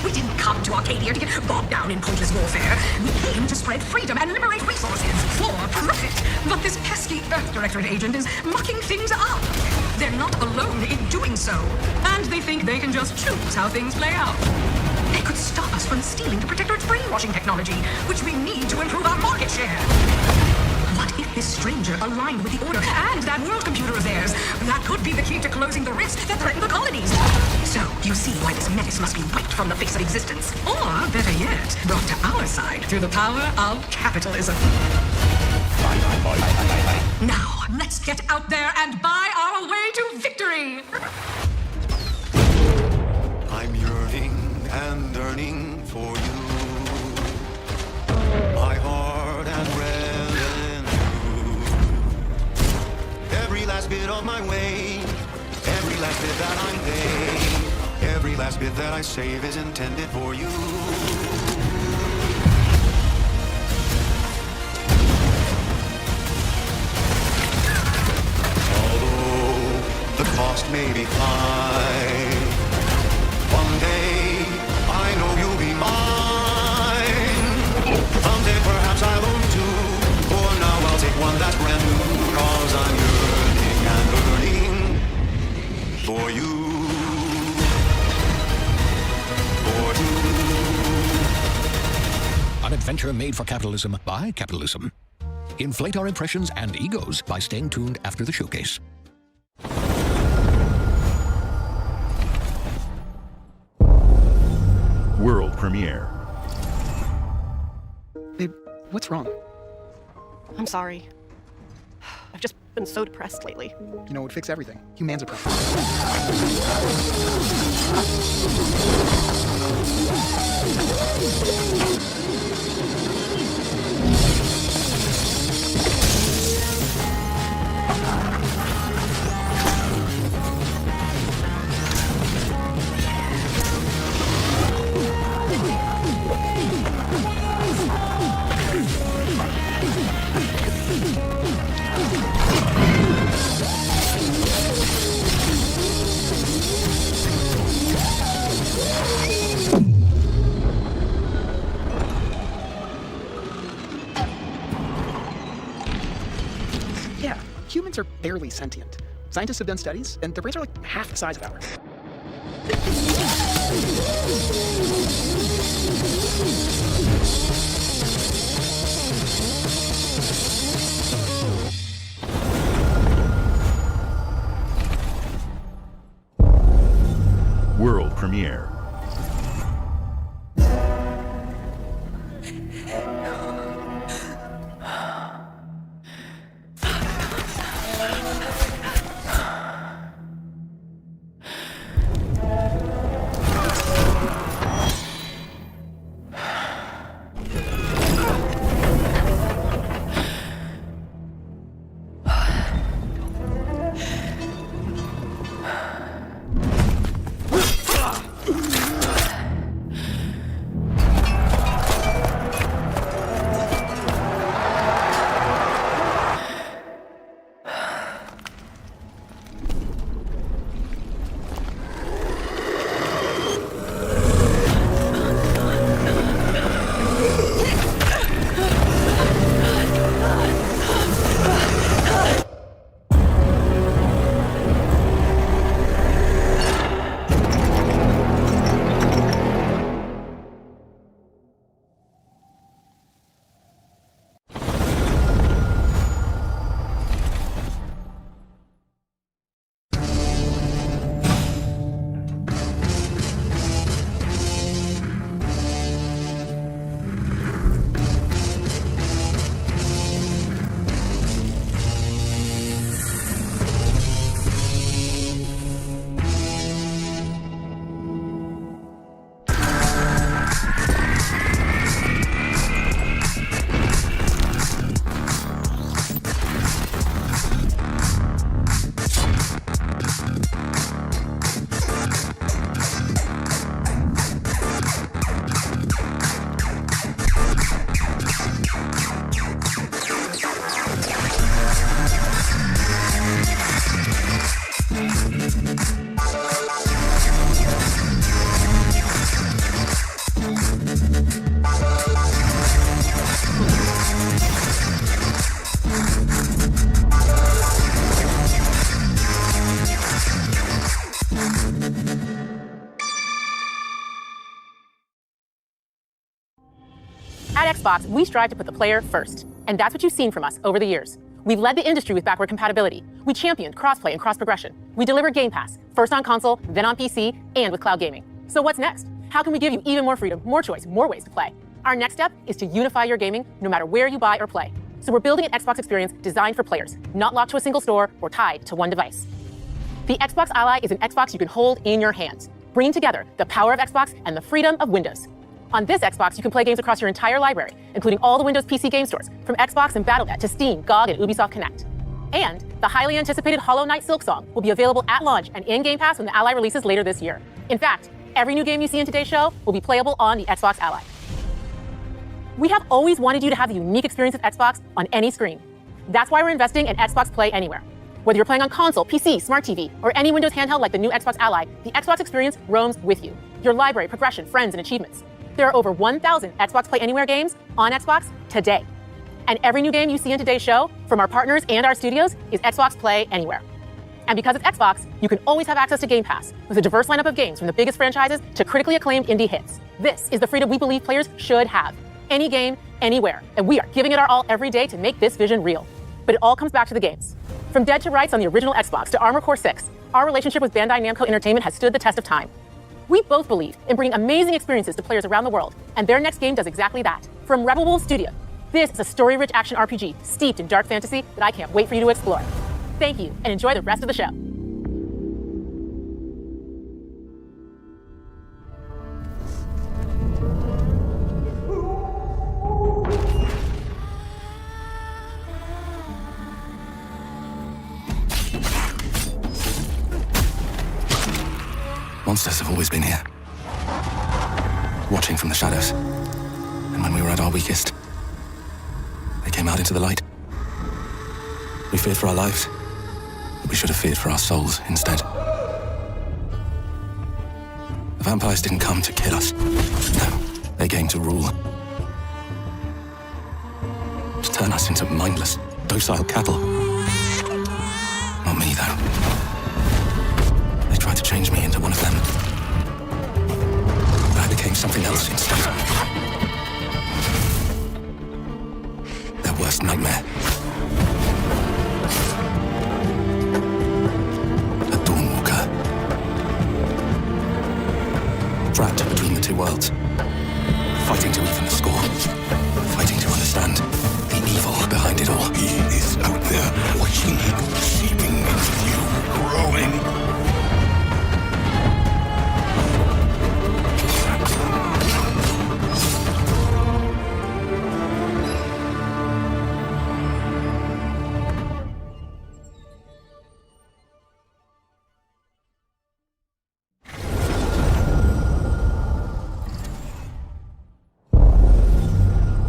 We didn't come to Arcadia to get bogged down in pointless warfare. We came to spread freedom and liberate resources for profit. But this pesky Earth Directorate agent is mucking things up. They're not alone in doing so. And they think they can just choose how things play out. They could stop us from stealing the Protectorate's brainwashing technology, which we need to improve our market share. What if this stranger aligned with the Order and that world computer of theirs? That could be the key to closing the rifts that threaten the colonies. So, you see why this menace must be wiped from the face of existence. Or, better yet, brought to our side through the power of capitalism. Now, let's get out there and buy our way to victory! I'm yearning and yearning for you. My heart and breath in you. Every last bit of my way, every last bit that I'm paid, every last bit that I save is intended for you. Although the cost may be high, one day I know you'll be mine. Someday perhaps I'll own two. For now I'll take one that's brand new. 'Cause I'm yearning and burning for you. For you. An adventure made for capitalism by capitalism. Inflate our impressions and egos by staying tuned after the showcase. World premiere. Babe, what's wrong? I'm sorry. I've just been so depressed lately. You know, it would fix everything. Humans are perfect. Yeah, humans are barely sentient. Scientists have done studies, and their brains are like half the size of ours. World premiere. At Xbox, we strive to put the player first. And that's what you've seen from us over the years. We've led the industry with backward compatibility. We championed crossplay and cross-progression. We delivered Game Pass, first on console, then on PC, and with cloud gaming. So what's next? How can we give you even more freedom, more choice, more ways to play? Our next step is to unify your gaming no matter where you buy or play. So we're building an Xbox experience designed for players, not locked to a single store or tied to one device. The Xbox Ally is an Xbox you can hold in your hands, bringing together the power of Xbox and the freedom of Windows. On this Xbox, you can play games across your entire library, including all the Windows PC game stores, from Xbox and Battle.net to Steam, GOG, and Ubisoft Connect. And the highly anticipated Hollow Knight Silksong will be available at launch and in Game Pass when the Ally releases later this year. In fact, every new game you see in today's show will be playable on the Xbox Ally. We have always wanted you to have the unique experience of Xbox on any screen. That's why we're investing in Xbox Play Anywhere. Whether you're playing on console, PC, smart TV, or any Windows handheld like the new Xbox Ally, the Xbox experience roams with you. Your library, progression, friends, and achievements. There are over 1,000 Xbox Play Anywhere games on Xbox today. And every new game you see in today's show, from our partners and our studios, is Xbox Play Anywhere. And because it's Xbox, you can always have access to Game Pass, with a diverse lineup of games from the biggest franchises to critically acclaimed indie hits. This is the freedom we believe players should have. Any game, anywhere. And we are giving it our all every day to make this vision real. But it all comes back to the games. From Dead to Rights on the original Xbox to Armored Core 6, our relationship with Bandai Namco Entertainment has stood the test of time. We both believe in bringing amazing experiences to players around the world, and their next game does exactly that. From Rebel Wolf Studio, this is a story-rich action RPG steeped in dark fantasy that I can't wait for you to explore. Thank you, and enjoy the rest of the show. Monsters have always been here, watching from the shadows. And when we were at our weakest, they came out into the light. We feared for our lives, but we should have feared for our souls instead. The vampires didn't come to kill us. No, they came to rule. To turn us into mindless, docile cattle. Not me, though. They tried to change me into one of them. But I became something else instead. Their worst nightmare. A Dawnwalker. Trapped between the two worlds. Fighting to even the score. Fighting to understand the evil behind it all. He is out there, watching, seeping into you, growing.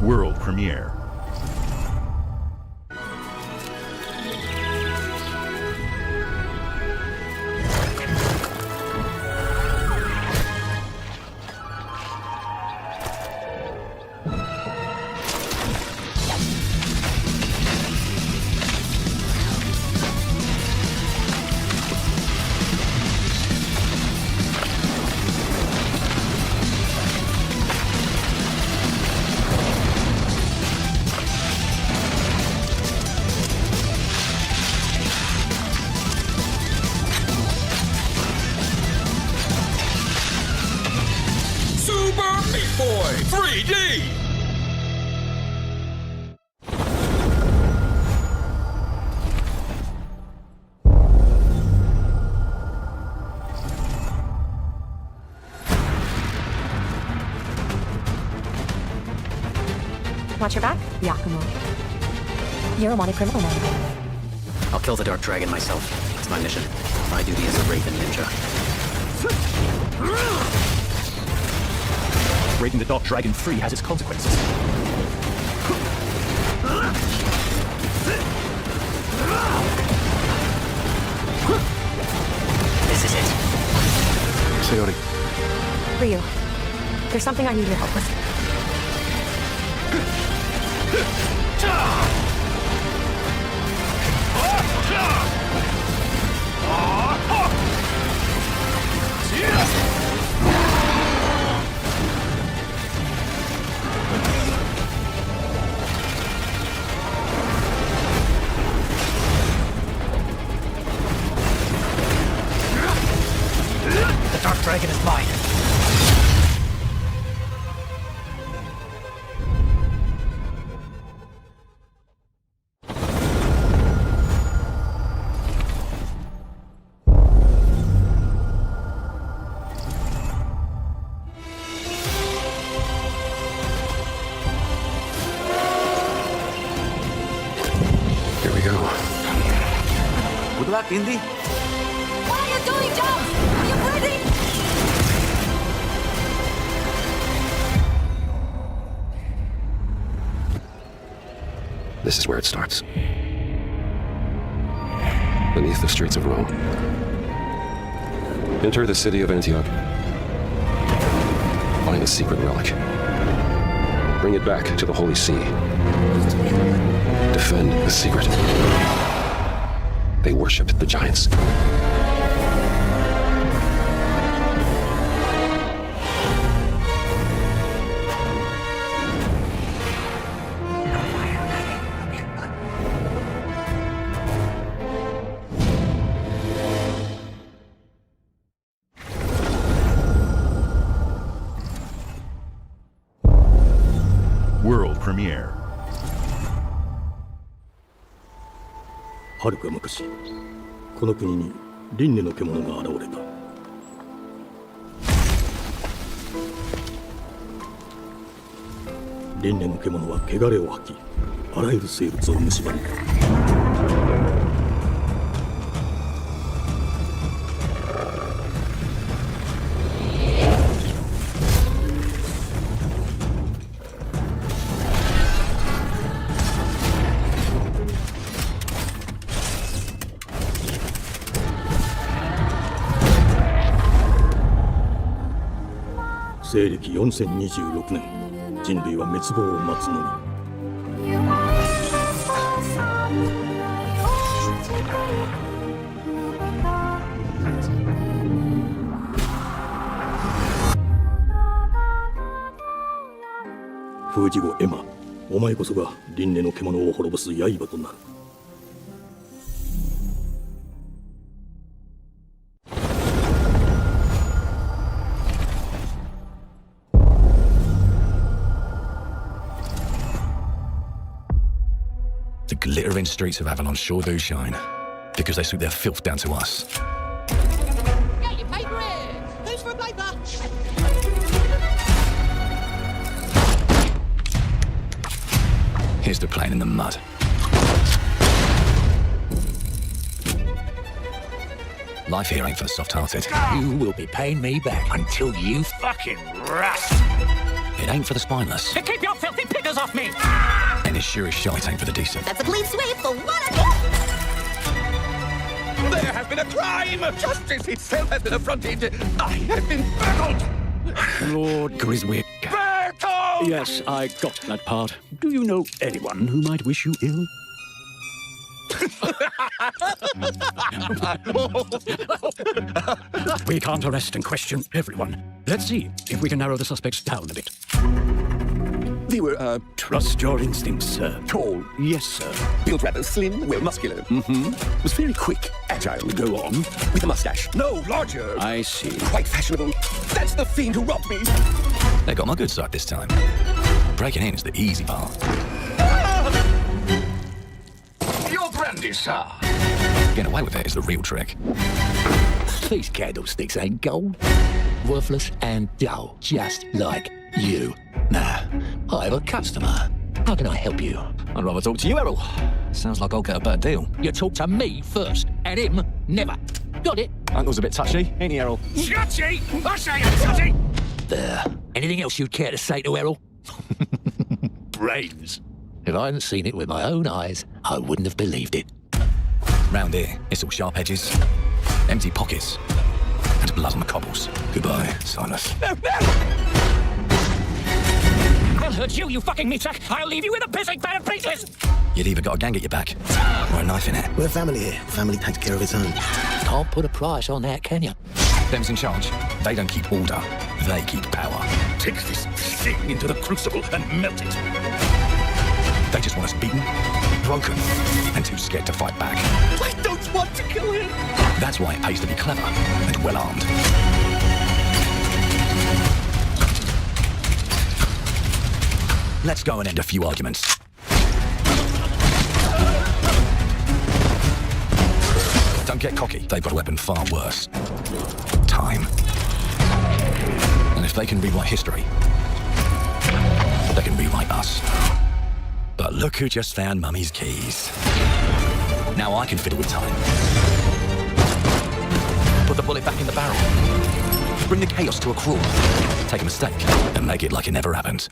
World premiere. Super Meat Boy 3D! Watch your back, Yakumo. You're a wanted criminal now. I'll kill the Dark Dragon myself. It's my mission. My duty as a Raven Ninja. Breaking the Dark Dragon free has its consequences. This is it. Sayori. Ryu, there's something I need your help with. Good luck, Indy. What are you doing, Jones? Are you breathing? This is where it starts. Beneath the streets of Rome. Enter the city of Antioch. Find a secret relic. Bring it back to the Holy See. Defend the secret. They worshipped the giants. World premiere. はるか昔、この国に輪廻の獣が現れた。輪廻の獣は汚れを吐き、あらゆる生物を蝕んだ。西暦4026年、人類は滅亡を待つのみ。封じ子エマ、お前こそが輪廻の獣を滅ぼす刃となる。The glittering streets of Avalon sure do shine, because they sweep their filth down to us. Get your paper in! Who's for a paper? Here's to playing in the mud. Life here ain't for the soft-hearted. You will be paying me back until you fucking rust. It ain't for the spineless. To keep your filthy pickers off me! And it sure as shite ain't for the decent. That's a clean sweep for what There has been a crime! Justice itself has been affronted! I have been baffled! Lord Griswick. Battle! Yes, I got that part. Do you know anyone who might wish you ill? We can't arrest and question everyone. Let's see if we can narrow the suspects down a bit. They were, Trust your instincts, sir. tall, Yes, sir. built rather slim, well muscular. Mm-hmm. Was very quick, agile. Go on. With a mustache. No, larger. I see. Quite fashionable. That's the fiend who robbed me. They got my good side this time. Breaking in is the easy part. Your brandy, sir. Getting away with it is the real trick. These candlesticks ain't gold. Worthless and dull, just like you. Nah, I have a customer. How can I help you? I'd rather talk to you, Errol. Sounds like I'll get a better deal. You talk to me first, and him never. Got it? Uncle's a bit touchy, ain't he, Errol? Touchy? I say I'm touchy! There. Anything else you'd care to say to Errol? Brains. If I hadn't seen it with my own eyes, I wouldn't have believed it. Round here, it's all sharp edges, empty pockets, and blood on the cobbles. Goodbye, Silas. I'll hurt you, you fucking meatsack! I'll leave you with a pissing bed of pieces! You'd either got a gang at your back, or a knife in it. We're a family here. Family takes care of its own. Can't put a price on that, can you? Them's in charge. They don't keep order, they keep power. Take this thing into the crucible and melt it. They just want us beaten, broken, and too scared to fight back. I don't want to kill him. That's why it pays to be clever and well-armed. Let's go and end a few arguments. Don't get cocky. They've got a weapon far worse. Time. And if they can rewrite history, they can rewrite us. But look who just found Mummy's keys. Now I can fiddle with time. Put the bullet back in the barrel. Bring the chaos to a crawl. Take a mistake and make it like it never happened.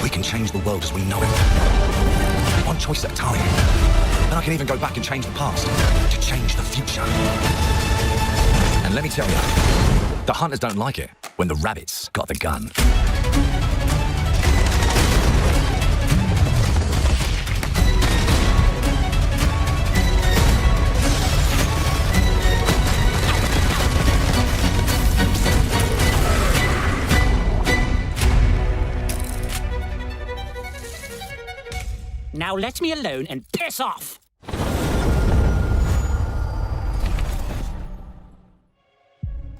We can change the world as we know it. One choice at a time. And I can even go back and change the past to change the future. And let me tell you, the hunters don't like it when the rabbits got the gun. Now let me alone and piss off!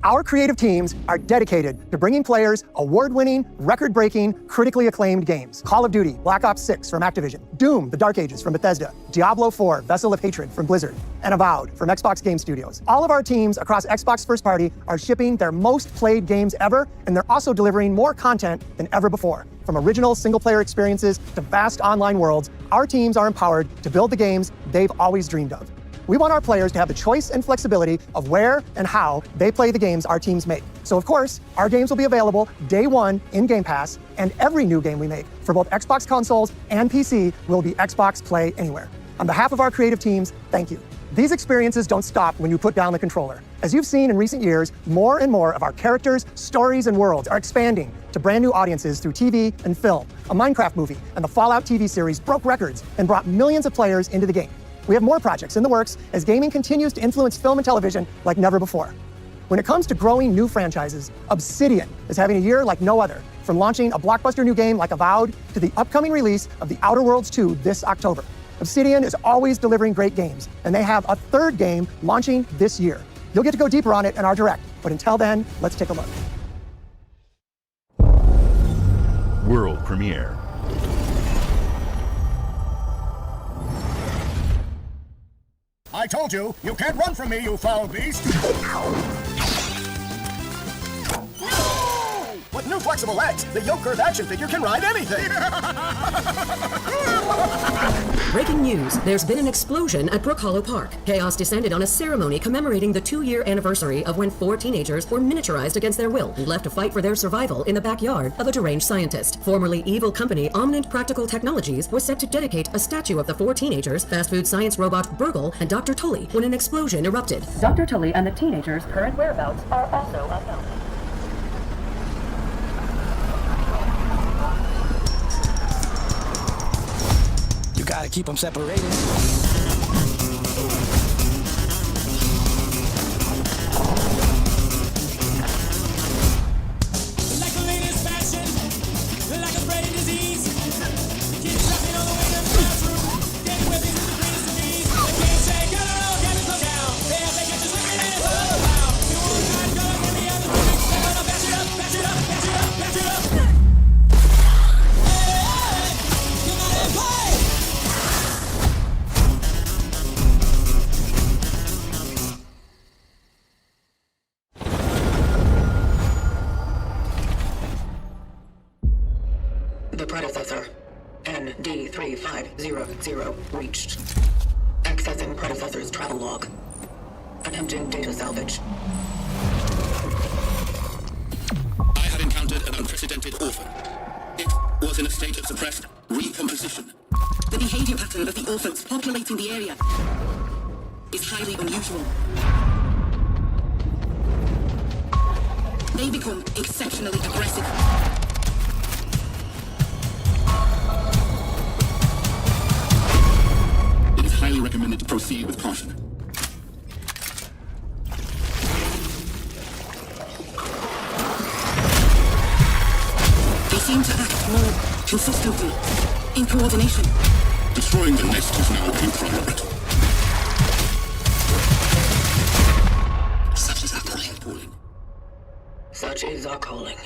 Our creative teams are dedicated to bringing players award-winning, record-breaking, critically acclaimed games. Call of Duty, Black Ops 6 from Activision, Doom, The Dark Ages from Bethesda, Diablo 4, Vessel of Hatred from Blizzard, and Avowed from Xbox Game Studios. All of our teams across Xbox First Party are shipping their most played games ever, and they're also delivering more content than ever before. From original single-player experiences to vast online worlds, our teams are empowered to build the games they've always dreamed of. We want our players to have the choice and flexibility of where and how they play the games our teams make. So of course, our games will be available day one in Game Pass, and every new game we make for both Xbox consoles and PC will be Xbox Play Anywhere. On behalf of our creative teams, thank you. These experiences don't stop when you put down the controller. As you've seen in recent years, more and more of our characters, stories, and worlds are expanding to brand new audiences through TV and film. A Minecraft movie and the Fallout TV series broke records and brought millions of players into the game. We have more projects in the works as gaming continues to influence film and television like never before. When it comes to growing new franchises, Obsidian is having a year like no other, from launching a blockbuster new game like Avowed to the upcoming release of The Outer Worlds 2 this October. Obsidian is always delivering great games, and they have a third game launching this year. You'll get to go deeper on it in our Direct, but until then, let's take a look. World premiere. I told you, you can't run from me, you foul beast! No! With new flexible legs, the Yoke Curve action figure can ride anything! Breaking news, there's been an explosion at Brook Hollow Park. Chaos descended on a ceremony commemorating the 2-year anniversary of when 4 teenagers were miniaturized against their will and left to fight for their survival in the backyard of a deranged scientist. Formerly evil company Omnint Practical Technologies was set to dedicate a statue of the 4 teenagers, fast food science robot Burgle, and Dr. Tully when an explosion erupted. Dr. Tully and the teenagers' current whereabouts are also unknown. You gotta keep them separated. The predecessor, ND3500, reached. Accessing predecessor's travel log. Attempting data salvage. I had encountered an unprecedented orphan. It was in a state of suppressed recomposition. The behavior pattern of the orphans populating the area is highly unusual. They become exceptionally aggressive. It is highly recommended to proceed with caution. They seem to act more consistently, in coordination. Destroying the nest is now in progress. Such is our calling. Such is our calling.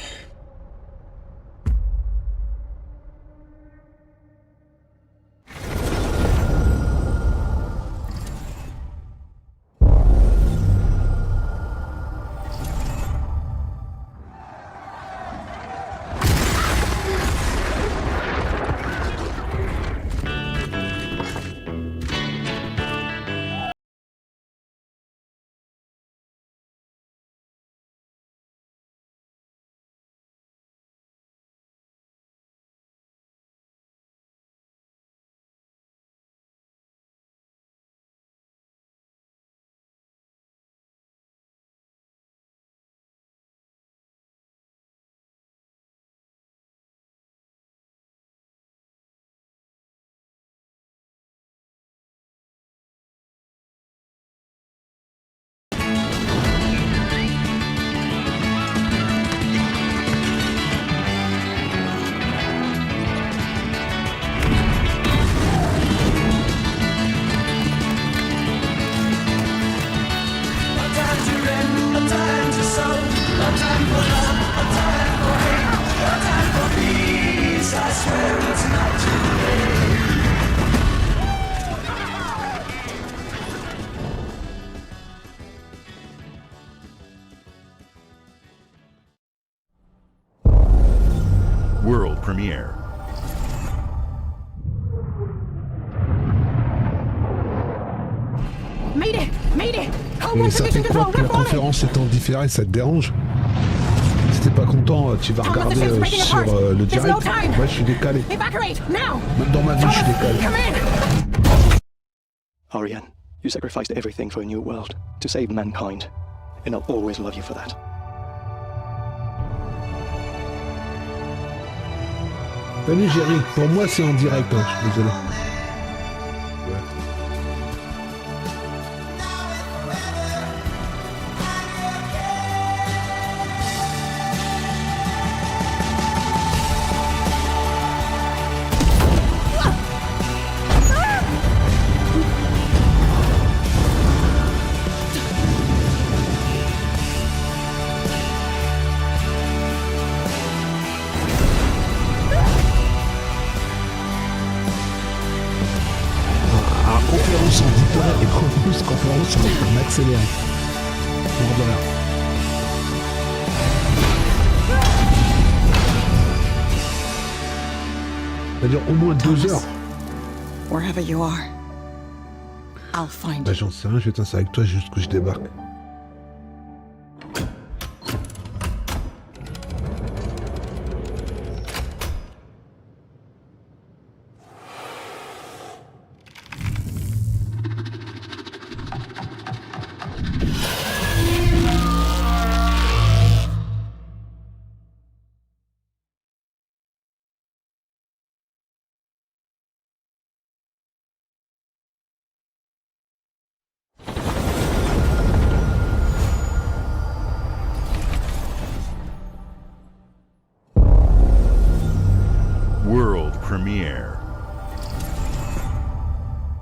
premiere. Mayday! Mayday! Et ça fait quoi que la conférence étant différée, ça te dérange? Si t'es pas content, tu vas regarder sur le direct. Moi, je suis décalé. Même dans ma vie, je suis décalé. Ariane, you sacrificed everything for a new world, to save mankind, and I'll always love you for that. Salut Jerry, pour moi c'est en direct, hein, je suis désolé. Conférence en différé et en plus conférence en accéléré. Mort de l'air. C'est-à-dire au moins 2 heures. Wherever you are, I'll find Bah j'en sais rien, je vais t'insérer avec toi jusqu'où je débarque. World premiere.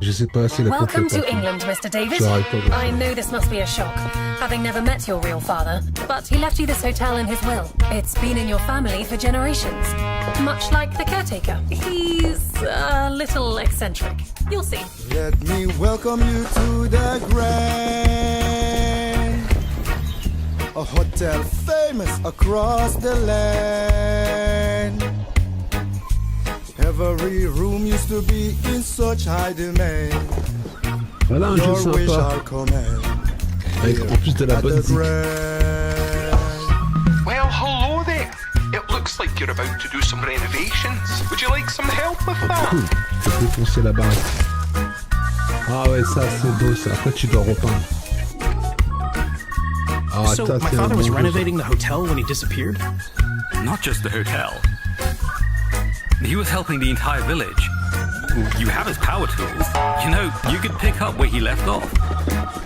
Je sais pas, c'est la Welcome to conférence. England, Mr. David. J'arrive pas de- I know this must be a shock, having never met your real father, but he left you this hotel in his will. It's been in your family for generations. Much like the caretaker. He's a little eccentric. You'll see. Let me welcome you to the Grand, a hotel famous across the land. Every room used to be in such high demand. Voilà un jeu Your wish sympa. I'll command. Avec en plus de la bonne musique. Well, hello there. It looks like you're about to do some renovations. Would you like some help with that? Cool, je peux foncer la barre. Ah ouais, ça c'est beau ça. Après tu dois repeindre. Ah, So, ça my c'est un father was bon jeu. renovating the hotel when he disappeared? Not just the hotel. He was helping the entire village. You have his power tools. You know, you could pick up where he left off.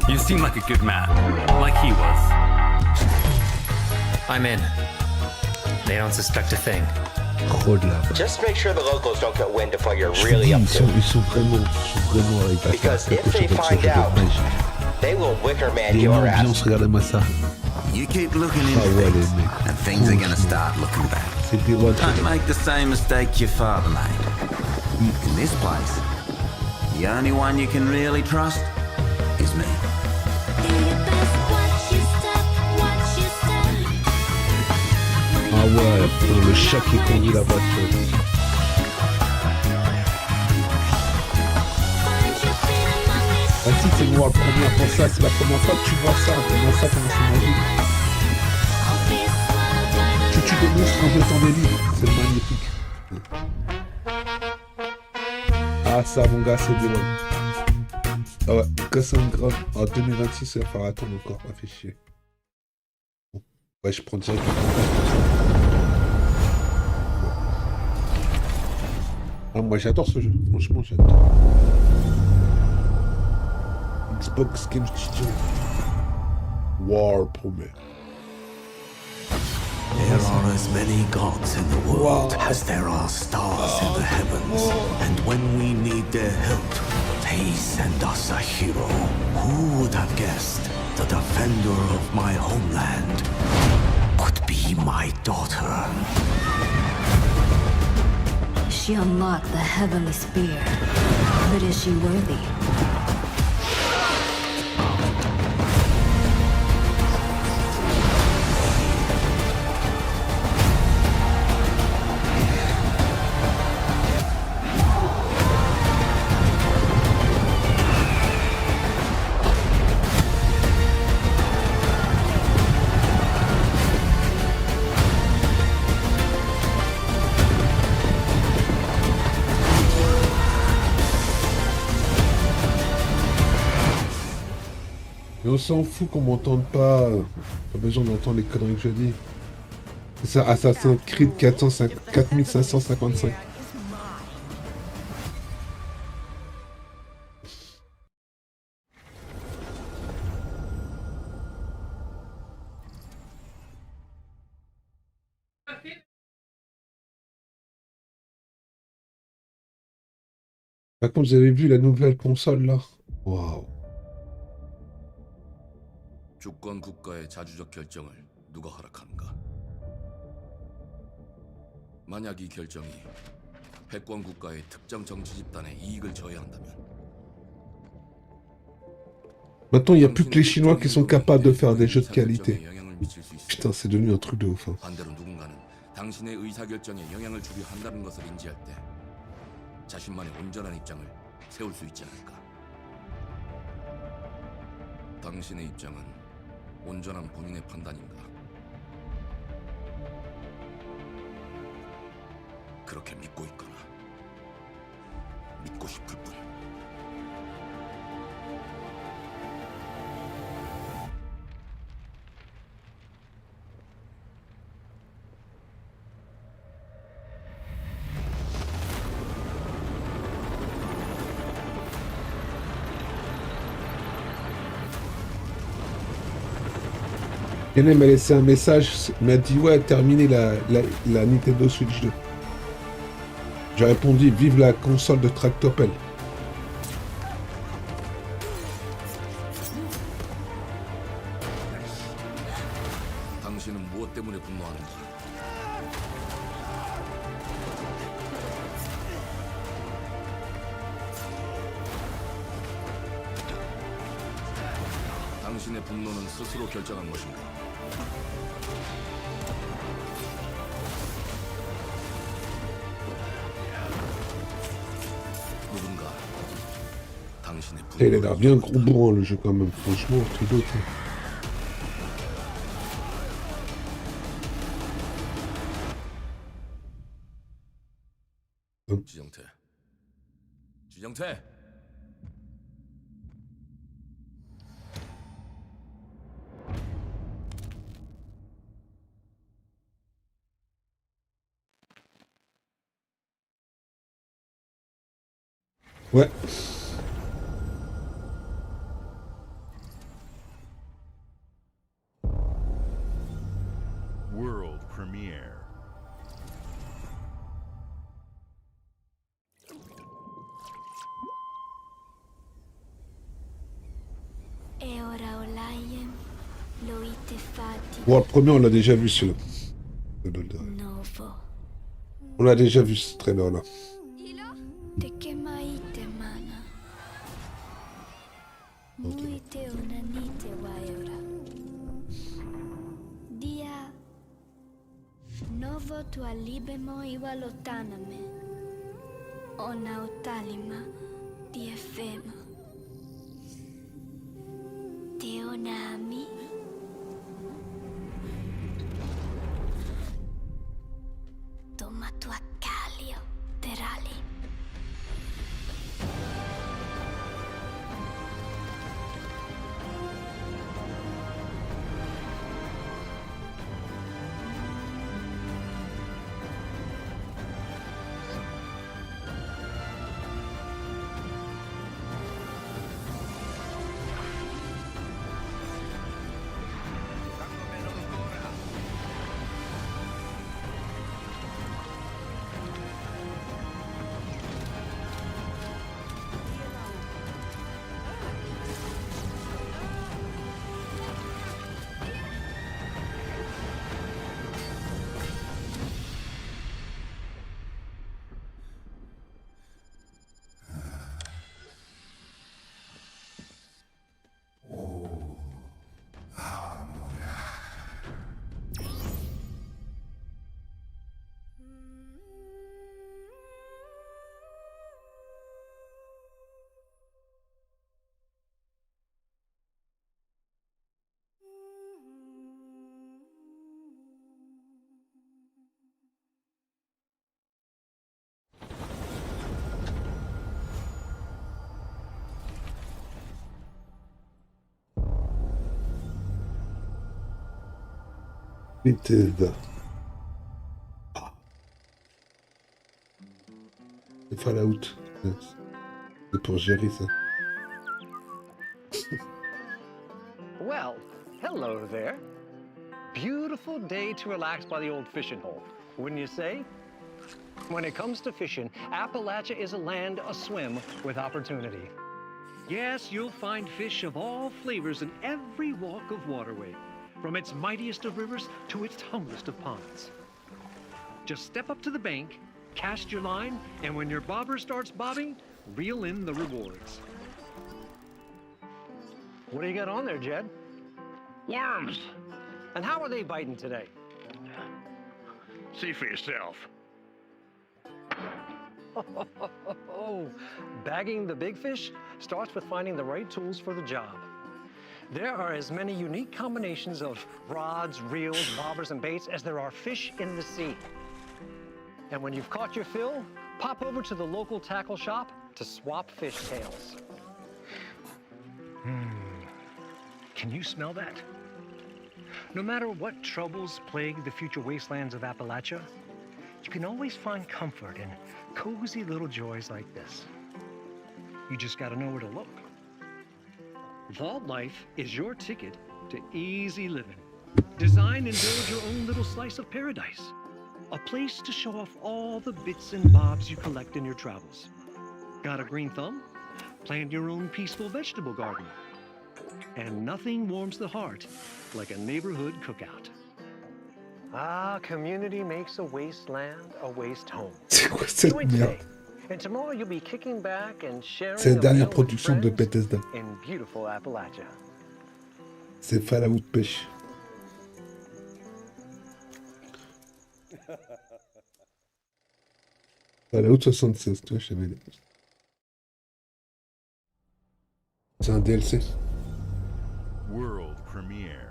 You seem like a good man, like he was. I'm in. They don't suspect a thing. Trop de la barre. Just make sure the locals don't get wind of what you're really up Ils to. sont vraiment avec la Because quelque if they chose comme find ça, out, they will wicker man les your ass. ambiances, regardez-moi ça. You keep looking Ah into ouais, les things, mecs. and things are gonna start looking back. C'était what? Don't make the same mistake your father made. In this place, the only one you can really trust is me. Ah ouais, putain, le chat qui conduit la voiture. Ah si, c'est moi la première pour ça, c'est la première fois que tu vois ça, comment ça, comment c'est magique. Tu tues des monstres en jetant des livres, c'est magnifique. Ah ça mon gars, c'est des bonnes. Ah ouais, que c'est un grave. En 2026, il va falloir attendre encore, pas fait chier. Bon. Ouais, je prends direct le contact. Ah, moi j'adore ce jeu, franchement j'adore. Xbox Game Studio. War Premier. There are as many gods in the world as there are stars in the heavens. And when we need their help, they send us a hero. Who would have guessed the defender of my homeland could be my daughter? She unlocked the heavenly spear. But is she worthy? on s'en fout qu'on m'entende pas. Pas besoin d'entendre les conneries que je dis. C'est ça, Assassin's Creed 4555. Par contre, vous avez vu la nouvelle console là? Waouh. 주권 국가의 자주적 결정을 누가 허락하는가? 만약 이 결정이 패권 국가의 특정 정치 집단의 이익을 저해한다면 Maintenant, il n'y a plus que les Chinois qui sont capables de faire des jeux de qualité. Putain, c'est devenu un truc de ouf. Hein. 반대로 누군가는 당신의 의사결정에 영향을 주려 한다는 것을 인지할 때 자신만의 온전한 입장을 세울 수 있지 않을까? 당신의 입장은 온전한 본인의 판단인가? 그렇게 믿고 있거나 믿고 싶을 뿐. Yann m'a laissé un message, il m'a dit ouais, terminez la Nintendo Switch 2. J'ai répondu vive la console de Tractopelle. 당신은 무엇 때문에 분노하는가? 당신의 분노는 스스로 결정한 것인가? 누군가 당신의 Il a l'air bien gros bourrin le jeu quand même, franchement, truc d'autre. 지정태. 지정태. Ouais. World premiere. Bon, le premier, on l'a déjà vu celui-là. On l'a déjà vu ce trailer là. Novo tualibemo iwalotaname. Ona otalima diefema. Teonami. Toma tu accalio, terali. Vintage. C'est Fallout. C'est pour gérer ça. Well, hello there. Beautiful day to relax by the old fishing hole, wouldn't you say? When it comes to fishing, Appalachia is a land aswim with opportunity. Yes, you'll find fish of all flavors in every walk of waterway, from its mightiest of rivers to its humblest of ponds. Just step up to the bank, cast your line, and when your bobber starts bobbing, reel in the rewards. What do you got on there, Jed? Worms. And how are they biting today? See for yourself. Bagging the big fish starts with finding the right tools for the job. There are as many unique combinations of rods, reels, bobbers, and baits as there are fish in the sea. And when you've caught your fill, pop over to the local tackle shop to swap fish tails. Can you smell that? No matter what troubles plague the future wastelands of Appalachia, you can always find comfort in cozy little joys like this. You just gotta know where to look. Vault Life is your ticket to easy living. Design and build your own little slice of paradise. A place to show off all the bits and bobs you collect in your travels. Got a green thumb? Plant your own peaceful vegetable garden. And nothing warms the heart like a neighborhood cookout. Ah, community makes a wasteland a waste home. C'est quoi cette merde? And tomorrow you'll be kicking back and sharing. C'est la dernière production de Bethesda. In beautiful Appalachia. C'est Fallout pêche. Fallout 76, tu vois, je savais. C'est un DLC. World premiere.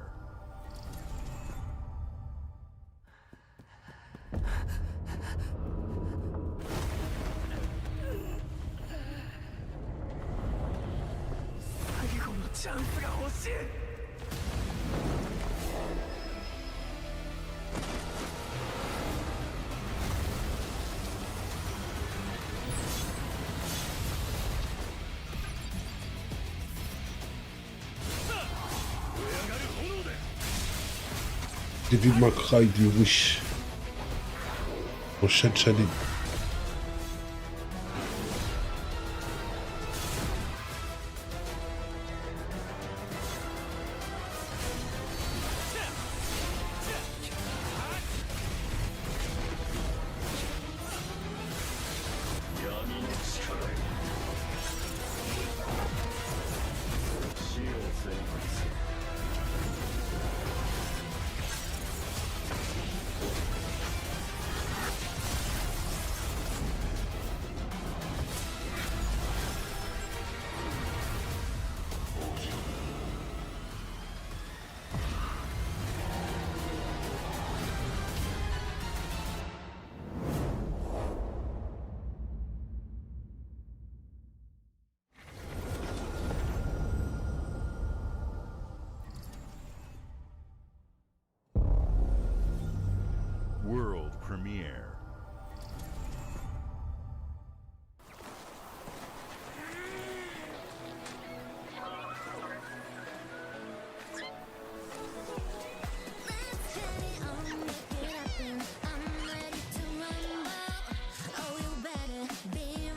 David McRae du Wish. En Chan-Chané. World premiere. Die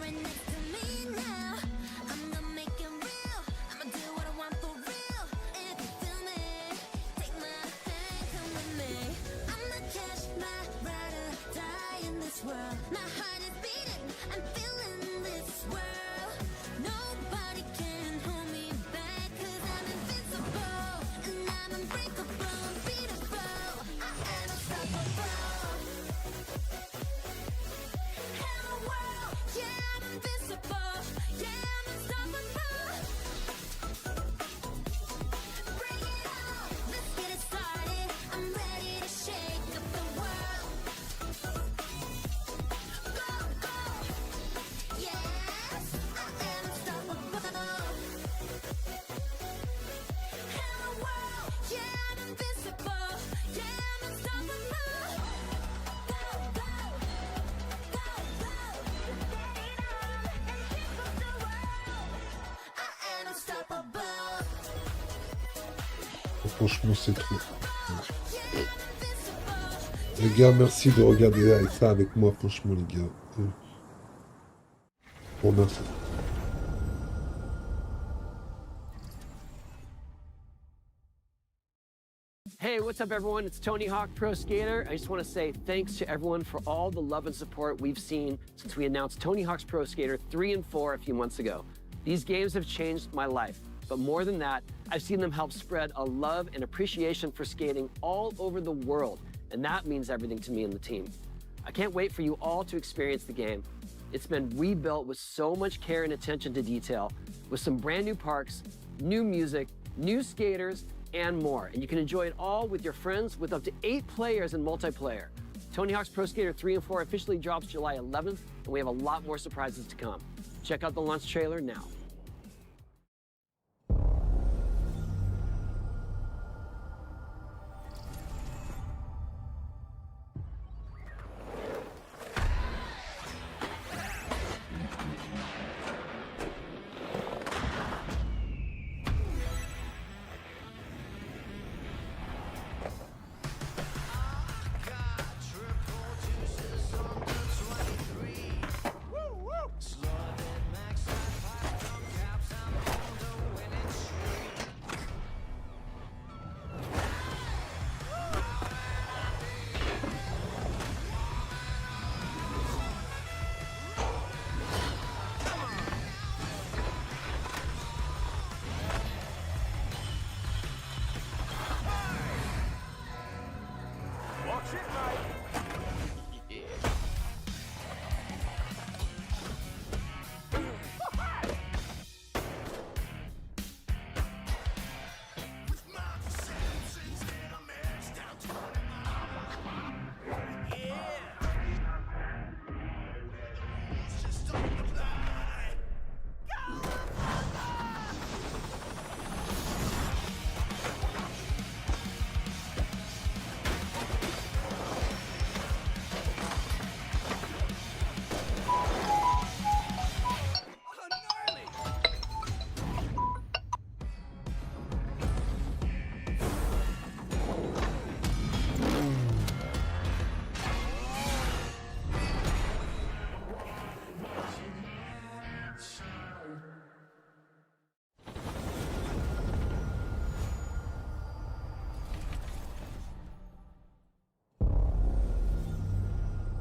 Franchement, c'est trop. Les gars, merci de regarder avec ça avec moi, franchement, les gars. Bon, merci. Hey, what's up, everyone? It's Tony Hawk Pro Skater. I just want to say thanks to everyone for all the love and support we've seen since we announced Tony Hawk's Pro Skater 3 and 4 a few months ago. These games have changed my life, but more than that, I've seen them help spread a love and appreciation for skating all over the world, and that means everything to me and the team. I can't wait for you all to experience the game. It's been rebuilt with so much care and attention to detail, with some brand new parks, new music, new skaters, and more. And you can enjoy it all with your friends with up to 8 players in multiplayer. Tony Hawk's Pro Skater 3 and 4 officially drops July 11th, and we have a lot more surprises to come. Check out the launch trailer now.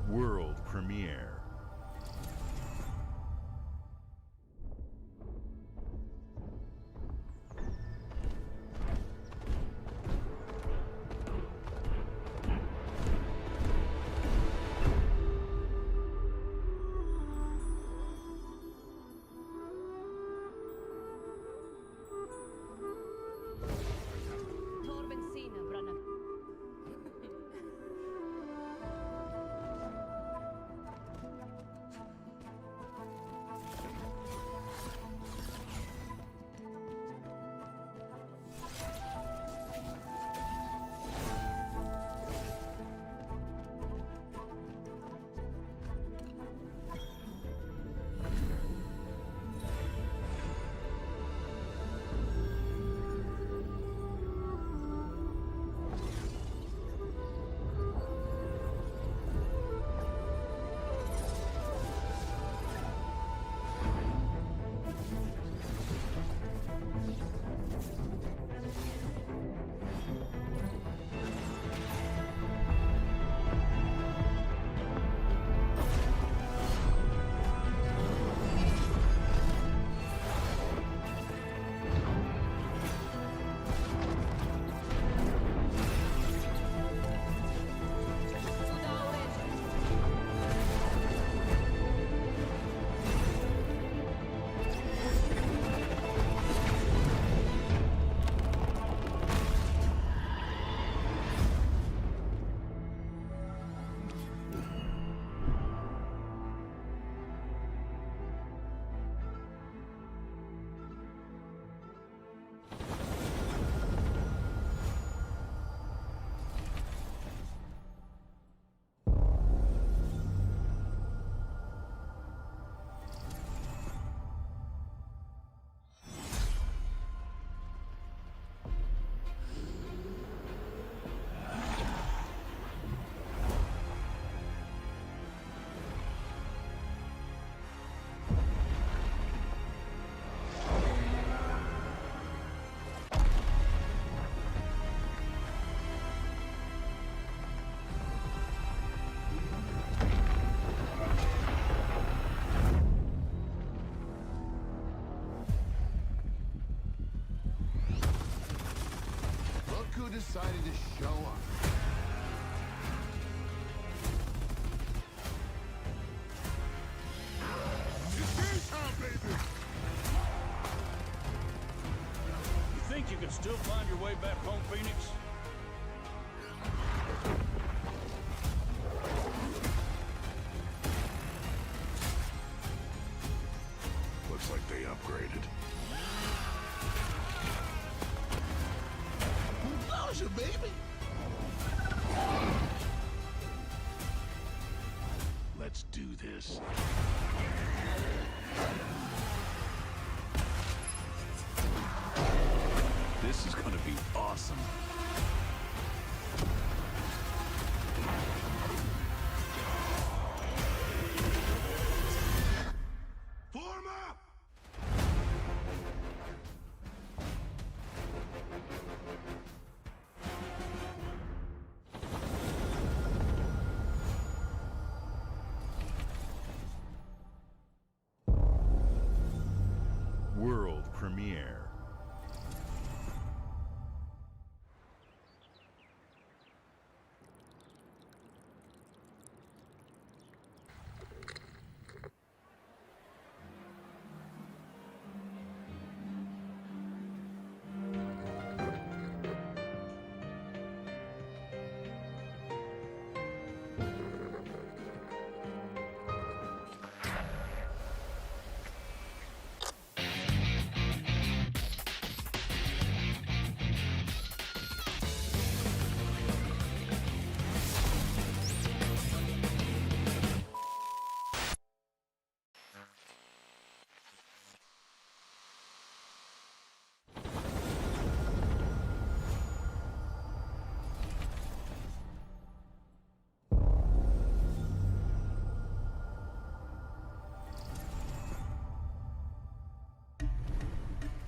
World premiere. decided to show up. It's game time, baby! You think you can still find your way back home, Phoenix? Looks like they upgraded. Closure, baby! Let's do this. This is gonna be awesome. Form up! World premiere.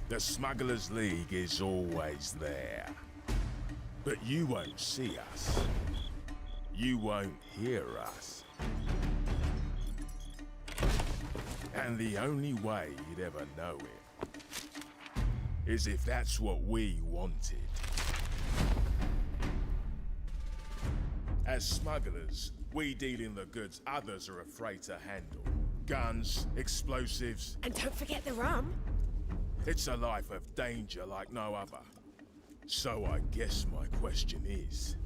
The Smugglers League is always there. But you won't see us. You won't hear us. And the only way you'd ever know it is if that's what we wanted. As smugglers, we deal in the goods others are afraid to handle. Guns, explosives. And don't forget the rum. It's a life of danger like no other. So I guess my question is,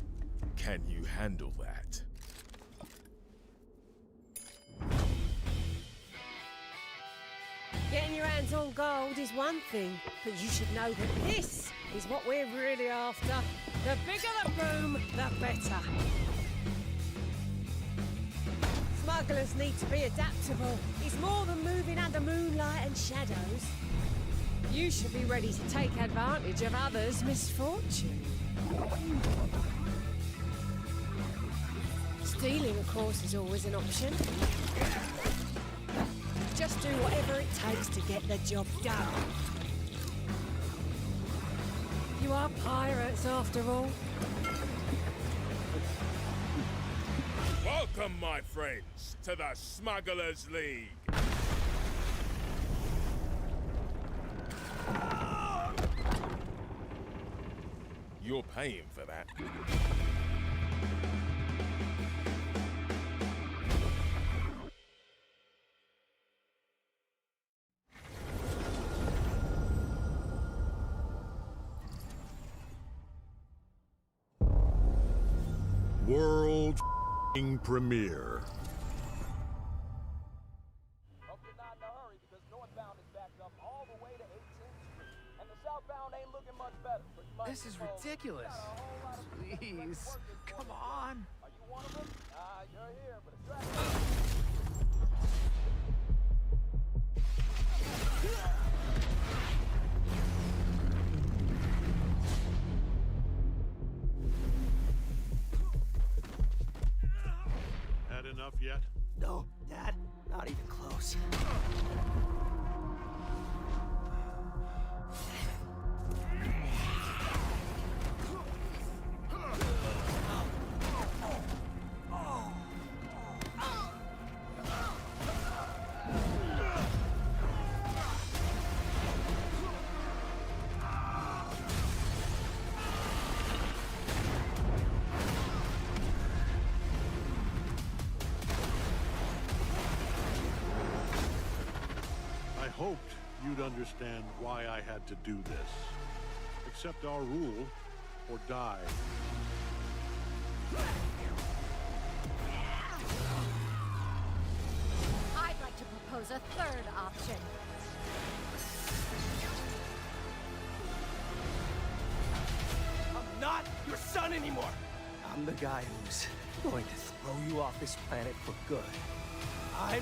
can you handle that? Getting your hands on gold is one thing, but you should know that this is what we're really after. The bigger the boom, the better. Smugglers need to be adaptable. It's more than moving under moonlight and shadows. You should be ready to take advantage of others' misfortune. Stealing, of course, is always an option. Just do whatever it takes to get the job done. You are pirates, after all. Welcome, my friends, to the Smugglers League. You're paying for that. World premiere. Hope you're not in a hurry because northbound is backed up all the way to 18th Street. And the southbound ain't looking much better. This is ridiculous. Please, come on. Are you one of them? You're here, but it's Had enough yet? No, Dad, not even close. hoped you'd understand why I had to do this. Accept our rule, or die. I'd like to propose a third option. I'm not your son anymore. I'm the guy who's going to throw you off this planet for good. I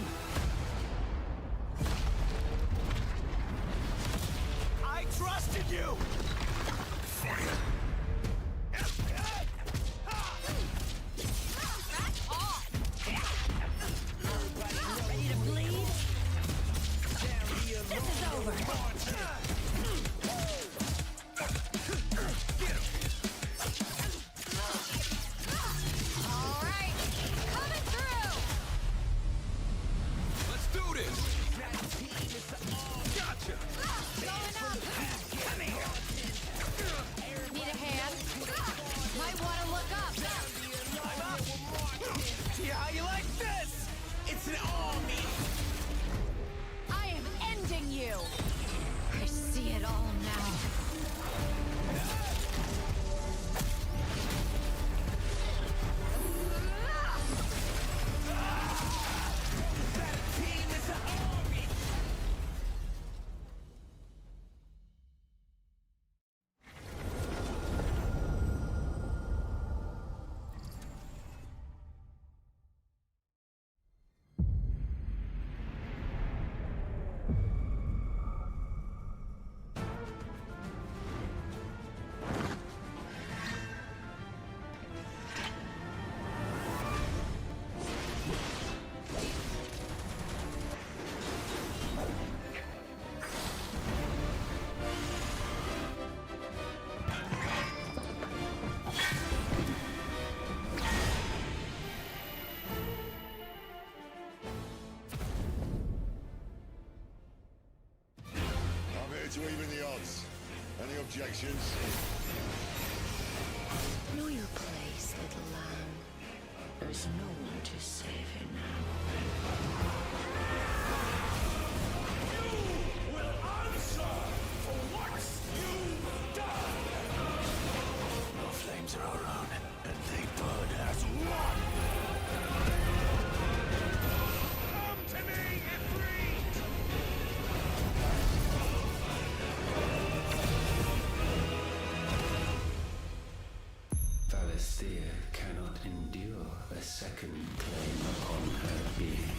trusted you! Ready to bleed? This is over. All right, coming through. Let's do this! Gotcha. Going up. Come here. Need a hand? Might want to look up. I'm up. See how you like this? It's an army. I am ending you. I see it all now. To even the odds. Any objections? Know your place, little lamb. There's no one to save you now. You will answer for what you've done! Your flames are our own, and they burn as one! Come to me, Ifrit! Valisthea cannot endure a second claim upon her being.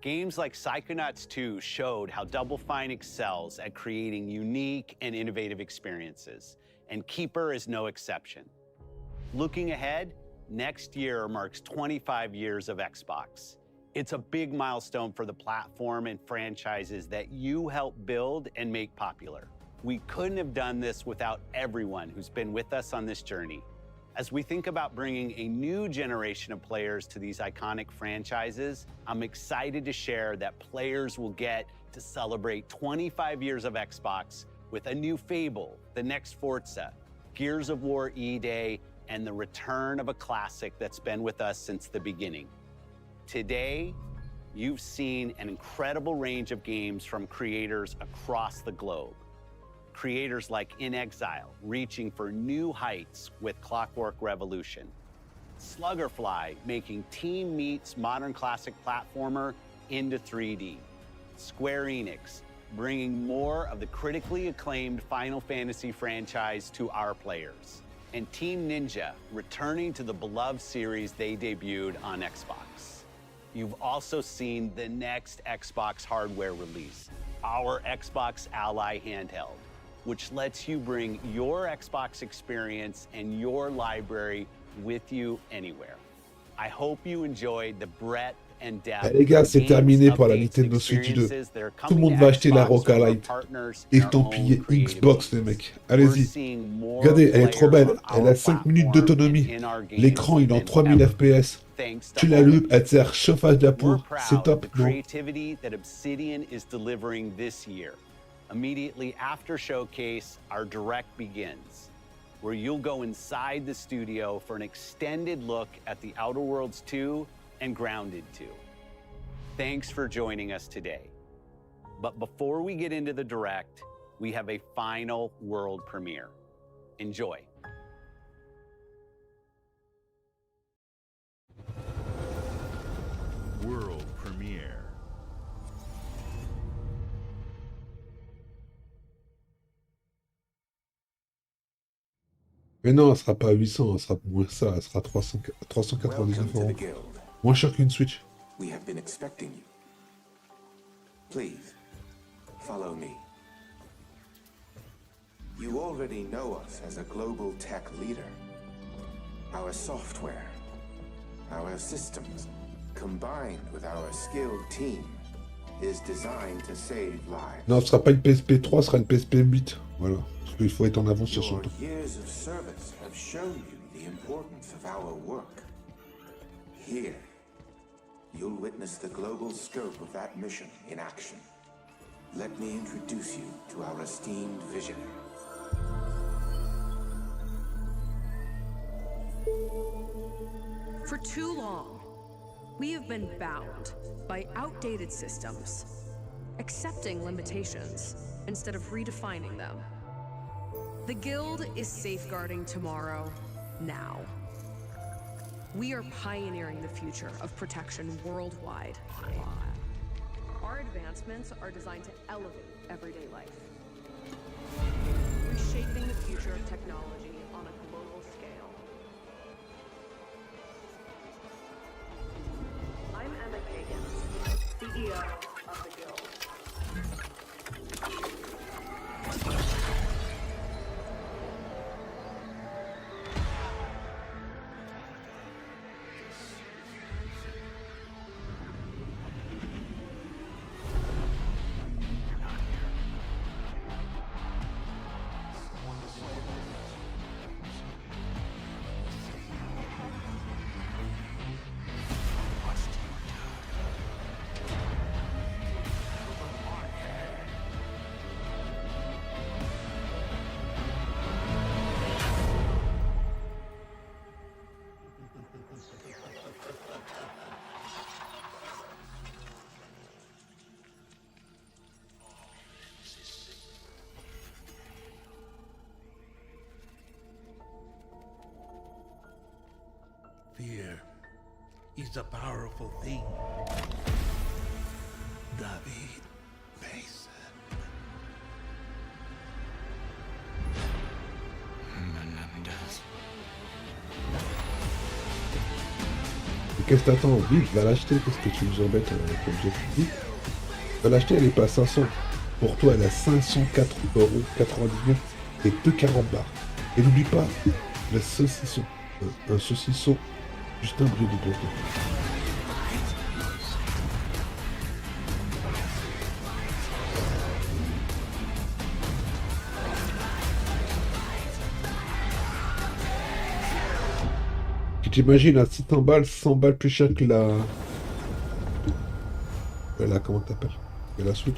Games like Psychonauts 2 showed how Double Fine excels at creating unique and innovative experiences, and Keeper is no exception. Looking ahead, next year marks 25 years of Xbox. It's a big milestone for the platform and franchises that you helped build and make popular. We couldn't have done this without everyone who's been with us on this journey. As we think about bringing a new generation of players to these iconic franchises, I'm excited to share that players will get to celebrate 25 years of Xbox with a new Fable, the next Forza, Gears of War E-Day, and the return of a classic that's been with us since the beginning. Today, you've seen an incredible range of games from creators across the globe. Creators like In Exile, reaching for new heights with Clockwork Revolution. Sluggerfly, making Team Meat's modern classic platformer into 3D. Square Enix, bringing more of the critically acclaimed Final Fantasy franchise to our players. And Team Ninja, returning to the beloved series they debuted on Xbox. You've also seen the next Xbox hardware release, our Xbox Ally handheld, which lets you bring your Xbox experience and your library with you anywhere. I hope you enjoyed the breadth and depth. Eh, les gars, c'est terminé pour la Nintendo Switch 2. Tout le monde va acheter la Roca Lite. Estampillé Xbox, les mecs. Allez-y. Regardez, elle est trop belle. Elle a 5 minutes d'autonomie. L'écran, il est en 3000 FPS. Tu l'allumes, elle te sert chauffage d'apport. C'est top, non? Creativity that Obsidian is delivering this year. Immediately after Showcase, our direct begins, where you'll go inside the studio for an extended look at the Outer Worlds 2 and Grounded 2. Thanks for joining us today. But before we get into the direct, we have a final world premiere. Enjoy. World premiere. Mais non, elle sera pas à 800, elle sera moins ça, elle sera 399 euros. Moins cher qu'une Switch. We have been expecting you. Please, follow me. You already know us as a global tech leader. Our software, our systems, combined with our skilled team, is designed to save lives. Non, ce sera pas une PSP 3, ce sera une PSP 8. Voilà. Parce qu'il faut être en avance sur son temps. Years of service have shown you the importance of our work. Here, you'll witness the global scope of that mission in action. Let me introduce you to our esteemed visionary. For too long, we have been bound by outdated systems, accepting limitations instead of redefining them. The Guild is safeguarding tomorrow, now. We are pioneering the future of protection worldwide. Our advancements are designed to elevate everyday life, reshaping the future of technology on a global scale. I'm Emma Kagan, CEO of the Guild. Fear is a powerful thing. David Mason. qu'est-ce que t'attends? Oui, va l'acheter, qu'est-ce que tu nous embêtes avec l'objectif? Oui, va l'acheter, elle est pas à 500. Pour toi, elle a 504,99€ et 2,40 barres. Et n'oublie pas, le saucisson. Un saucisson, juste un bruit de plateau. Tu t'imagines à 600 balles, 100 balles plus cher que la... comment t'appelles? Que la Switch.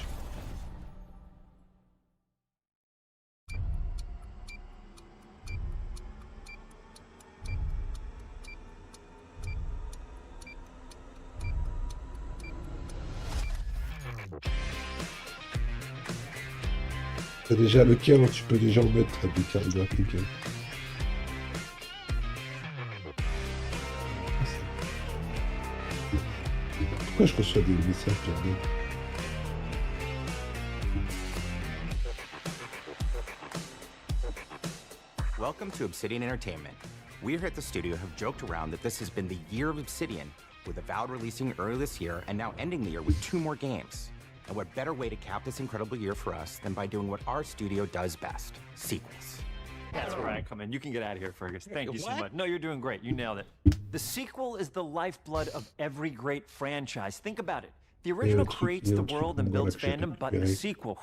T'as déjà le cœur, tu peux déjà en mettre des cartes graphiques. Pourquoi je reçois des messages perdus? Welcome to Obsidian Entertainment. We here at the studio have joked around that this has been the year of Obsidian, with Avowed releasing early this year and now ending the year with 2 more games. And what better way to cap this incredible year for us than by doing what our studio does best, sequels. That's where I come in. You can get out of here, Fergus. Thank you so much. No, you're doing great. You nailed it. The sequel is the lifeblood of every great franchise. Think about it. The original creates the world and builds fandom, but the sequel,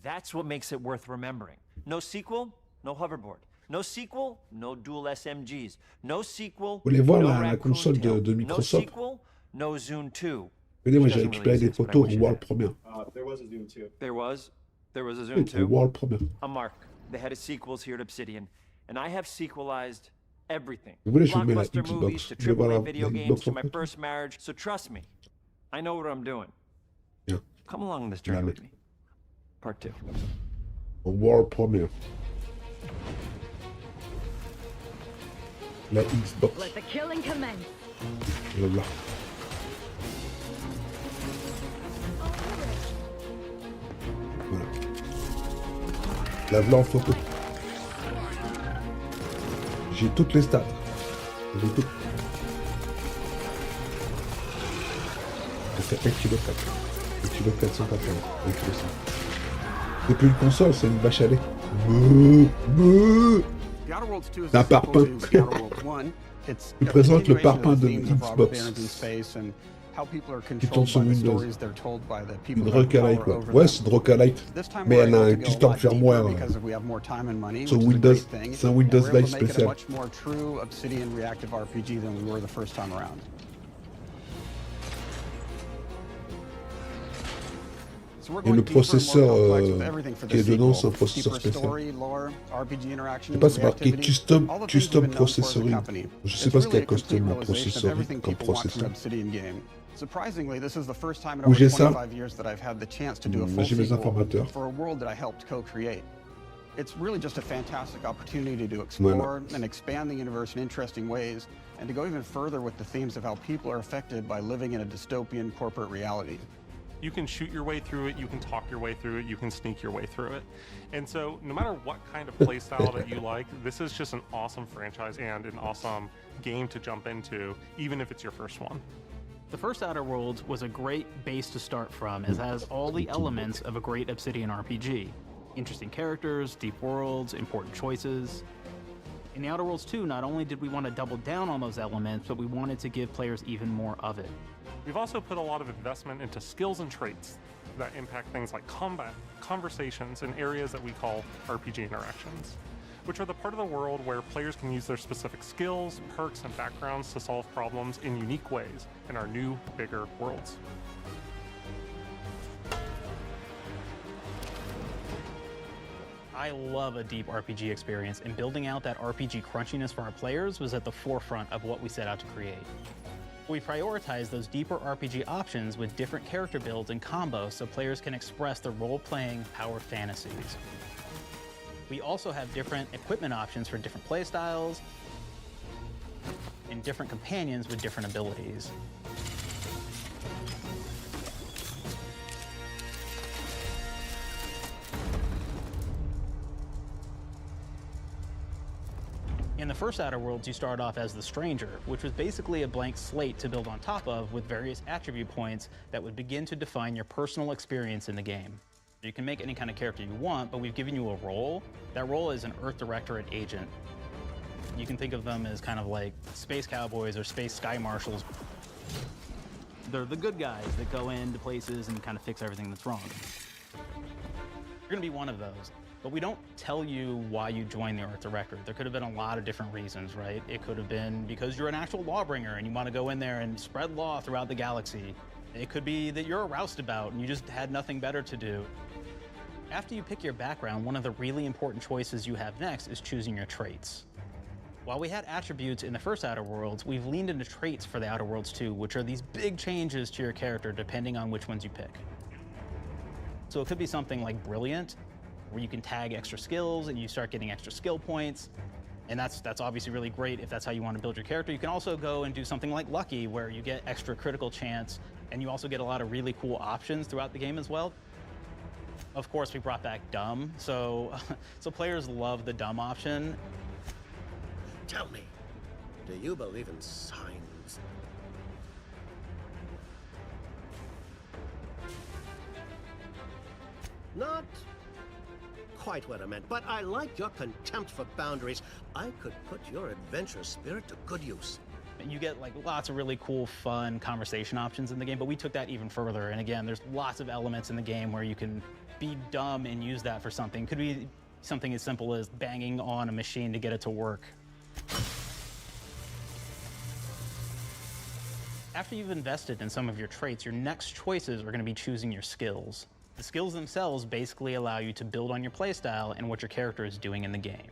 that's what makes it worth remembering. No sequel, no hoverboard. No sequel, no dual SMGs. No sequel, Vous voulez voir no la console de No Microsoft? sequel, no Zune 2. Regardez, moi j'ai récupéré des photos en World Premiere. There was a Zune 2. There was a Zune Oui, 2. en World Premiere. I'm Mark, the head of sequels here at Obsidian, and I have sequelized everything. Vous voulez, je vous mets la Blockbuster movies Xbox. to Vous voulez voir AAA la video games Xbox to en my fait? first marriage. So trust me, I know what I'm doing. Bien. Come along this journey with me. Part 2. En World Premiere. La Xbox. Let the killing commence. Voilà. Voilà. La voilà en photo. J'ai toutes les stats. J'ai tout. C'est 1 kg 4. 1 kg 480. 1 kg 5. C'est plus une console, c'est une vache à lait. Un parpaing. Il présente le parpaing de Xbox. Qui tourne sur Windows. Une rock-alike quoi. Ouais, c'est une rock-alike. Mais elle a un custom firmware sur Windows. C'est un Windows Live spécial. Et le processeur qui est dedans, c'est un processeur spécial. Je sais pas, c'est marqué custom processoring. Je sais pas ce qu'il y a custom processoring comme processeur. Où j'ai ça? J'ai mes informateurs. It's really just a fantastic opportunity to explore and expand the universe in interesting ways, and to go even further with the themes of how people are affected by living in a dystopian corporate reality. You can shoot your way through it, you can talk your way through it, you can sneak your way through it. And so no matter what kind of playstyle that you like, this is just an awesome franchise and an awesome game to jump into, even if it's your first one. The first Outer Worlds was a great base to start from, as it has all the elements of a great Obsidian RPG. Interesting characters, deep worlds, important choices. In The Outer Worlds 2, not only did we want to double down on those elements, but we wanted to give players even more of it. We've also put a lot of investment into skills and traits that impact things like combat, conversations, and areas that we call RPG interactions, which are the part of the world where players can use their specific skills, perks, and backgrounds to solve problems in unique ways in our new, bigger worlds. I love a deep RPG experience, and building out that RPG crunchiness for our players was at the forefront of what we set out to create. We prioritize those deeper RPG options with different character builds and combos so players can express their role-playing power fantasies. We also have different equipment options for different playstyles and different companions with different abilities. In the first Outer Worlds, you start off as the Stranger, which was basically a blank slate to build on top of with various attribute points that would begin to define your personal experience in the game. You can make any kind of character you want, but we've given you a role. That role is an Earth Directorate agent. You can think of them as kind of like space cowboys or space sky marshals. They're the good guys that go into places and kind of fix everything that's wrong. You're gonna be one of those, but we don't tell you why you joined the Earth Directorate. There could have been a lot of different reasons, right? It could have been because you're an actual lawbringer and you want to go in there and spread law throughout the galaxy. It could be that you're a roustabout and you just had nothing better to do. After you pick your background, one of the really important choices you have next is choosing your traits. While we had attributes in the first Outer Worlds, we've leaned into traits for the Outer Worlds too, which are these big changes to your character depending on which ones you pick. So it could be something like Brilliant, where you can tag extra skills and you start getting extra skill points. And that's obviously really great if that's how you want to build your character. You can also go and do something like Lucky, where you get extra critical chance, and you also get a lot of really cool options throughout the game as well. Of course, we brought back Dumb, so players love the Dumb option. Tell me, do you believe in signs? Not quite what I meant, but I like your contempt for boundaries. I could put your adventurous spirit to good use. You get like lots of really cool, fun conversation options in the game, but we took that even further. And again, there's lots of elements in the game where you can be dumb and use that for something. Could be something as simple as banging on a machine to get it to work. After you've invested in some of your traits, your next choices are going to be choosing your skills. The skills themselves basically allow you to build on your playstyle and what your character is doing in the game.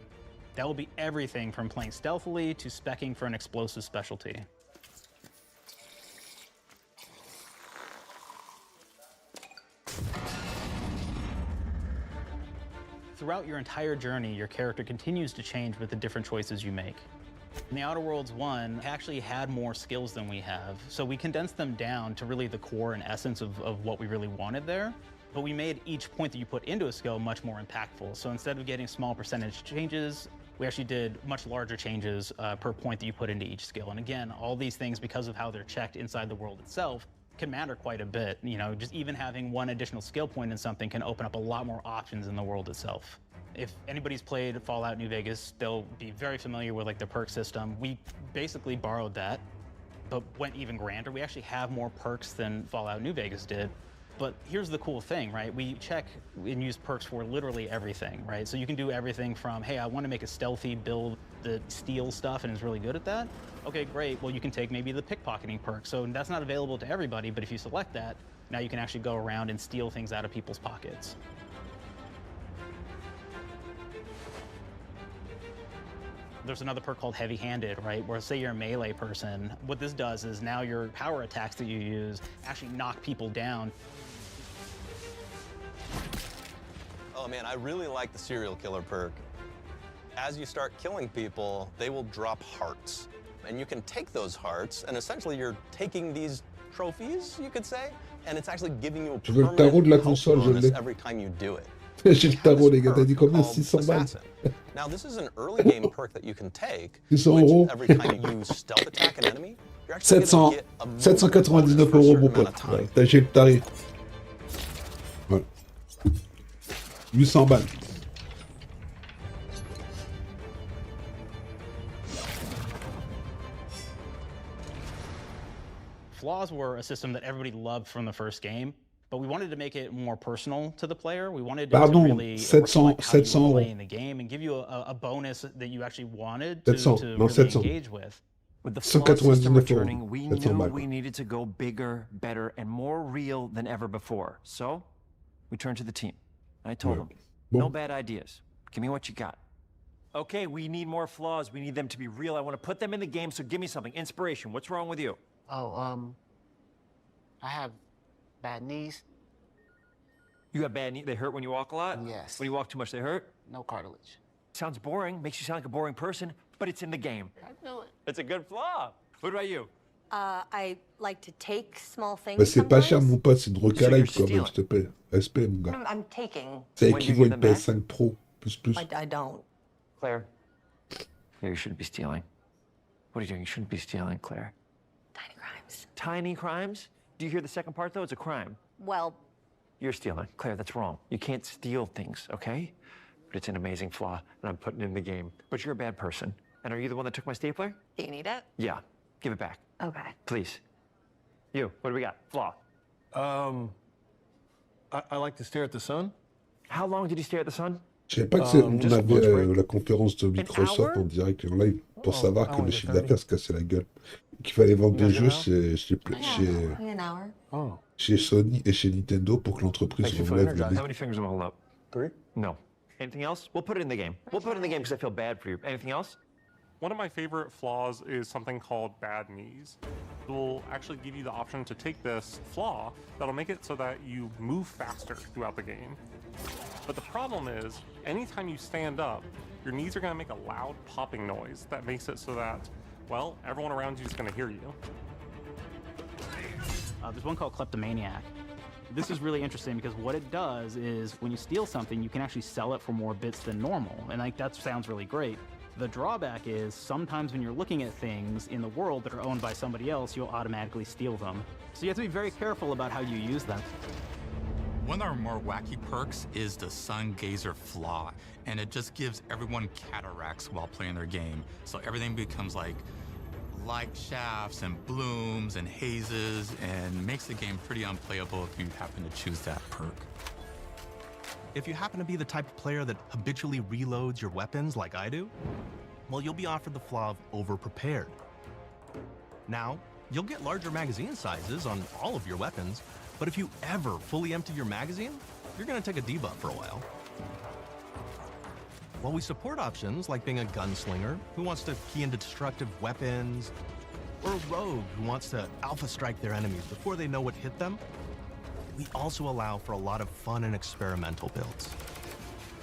That will be everything from playing stealthily to speccing for an explosive specialty. Throughout your entire journey, your character continues to change with the different choices you make. In the Outer Worlds 1, actually had more skills than we have, so we condensed them down to really the core and essence of what we really wanted there. But we made each point that you put into a skill much more impactful. So instead of getting small percentage changes, we actually did much larger changes per point that you put into each skill. And again, all these things, because of how they're checked inside the world itself, can matter quite a bit. You know, just even having one additional skill point in something can open up a lot more options in the world itself. If anybody's played Fallout New Vegas, they'll be very familiar with like the perk system. We basically borrowed that, but went even grander. We actually have more perks than Fallout New Vegas did. But here's the cool thing, right? We check and use perks for literally everything, right? So you can do everything from, hey, I want to make a stealthy build that steals stuff and is really good at that. Okay, great. Well, you can take maybe the pickpocketing perk. So that's not available to everybody, but if you select that, now you can actually go around and steal things out of people's pockets. There's another perk called heavy-handed, right? Where say you're a melee person, what this does is now your power attacks that you use actually knock people down. Oh man, I really like the serial killer perk. As you start killing people, they will drop hearts. And you can take those hearts, and essentially you're taking these trophies, you could say, and it's actually giving you a permanent health bonus every time you do it. J'ai le tarot, les gars, t'as dit combien? 600 balles. Now, this is an early game perk that you can take, 600 which euros. every time you stealth attack an enemy, you're actually going to get a 799 euros, mon pote. Ouais, t'as acheté le tarif. Voilà. 800 balles. Flaws were a system that everybody loved from the first game, but we wanted to make it more personal to the player. We wanted it to really reflect how you were playing the game and give you a bonus that you actually wanted to really engage with. With the flaw system returning, we knew we needed to go bigger, better, and more real than ever before. So, we turned to the team. I told them, no bad ideas. Give me what you got. Okay, we need more flaws. We need them to be real. I want to put them in the game, so give me something. Inspiration. What's wrong with you? Oh, I have bad knees. You have bad knees? They hurt when you walk a lot? Yes. When you walk too much, they hurt? No cartilage. Sounds boring. Makes you sound like a boring person, but it's in the game. I know it. It's a good flaw. What about you? I like to take small things. Bah, c'est pas cher, mon pote, c'est une recalage quand même, s'il te plaît. Respect, mon gars. I'm taking. Ça équivaut à une PS5 Pro, plus. I don't. Claire, Yeah, you shouldn't be stealing. What are you doing? You shouldn't be stealing, Claire. Tiny crimes. Tiny crimes? Do you hear the second part, though? It's a crime. Well, You're stealing. Claire, that's wrong. You can't steal things, okay? But it's an amazing flaw, and I'm putting it in the game. But you're a bad person. And are you the one that took my stapler? do you need it? Yeah. Give it back. Okay. Please. You, what do we got? Flaw. I like to stare at the sun. How long did you stare at the sun? Je savais pas que on avait la conférence de Microsoft en direct et en live pour savoir que le chiffre d'affaires se cassait la gueule. Qu'il fallait vendre des jeux chez Sony et chez Nintendo pour que l'entreprise relève le How many fingers am I holding up? 3? No. Anything else? We'll put it in the game. We'll put it in the game because I feel bad for you. Anything else? One of my favorite flaws is something called bad knees. It will actually give you the option to take this flaw that'll make it so that you move faster throughout the game. But the problem is, anytime you stand up, your knees are going to make a loud popping noise that makes it so that, well, everyone around you is going to hear you. There's one called Kleptomaniac. This is really interesting because what it does is when you steal something, you can actually sell it for more bits than normal. And like that sounds really great. The drawback is sometimes when you're looking at things in the world that are owned by somebody else, you'll automatically steal them. So you have to be very careful about how you use them. One of our more wacky perks is the Sun Gazer Flaw, and it just gives everyone cataracts while playing their game. So everything becomes like light shafts and blooms and hazes, and makes the game pretty unplayable if you happen to choose that perk. If you happen to be the type of player that habitually reloads your weapons like I do, well, you'll be offered the flaw of over-prepared. Now, you'll get larger magazine sizes on all of your weapons, but if you ever fully empty your magazine, you're gonna take a debuff for a while. While we support options like being a gunslinger who wants to key into destructive weapons, or a rogue who wants to alpha strike their enemies before they know what hit them, we also allow for a lot of fun and experimental builds.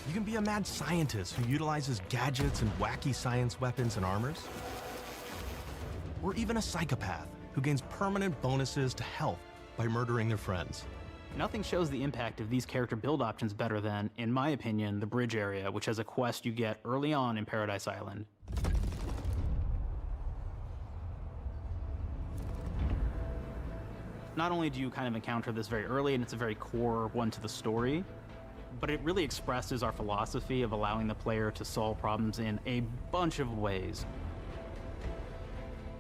You can be a mad scientist who utilizes gadgets and wacky science weapons and armors, or even a psychopath who gains permanent bonuses to health by murdering their friends. Nothing shows the impact of these character build options better than, in my opinion, the bridge area, which has a quest you get early on in Paradise Island. Not only do you kind of encounter this very early, and it's a very core one to the story, but it really expresses our philosophy of allowing the player to solve problems in a bunch of ways.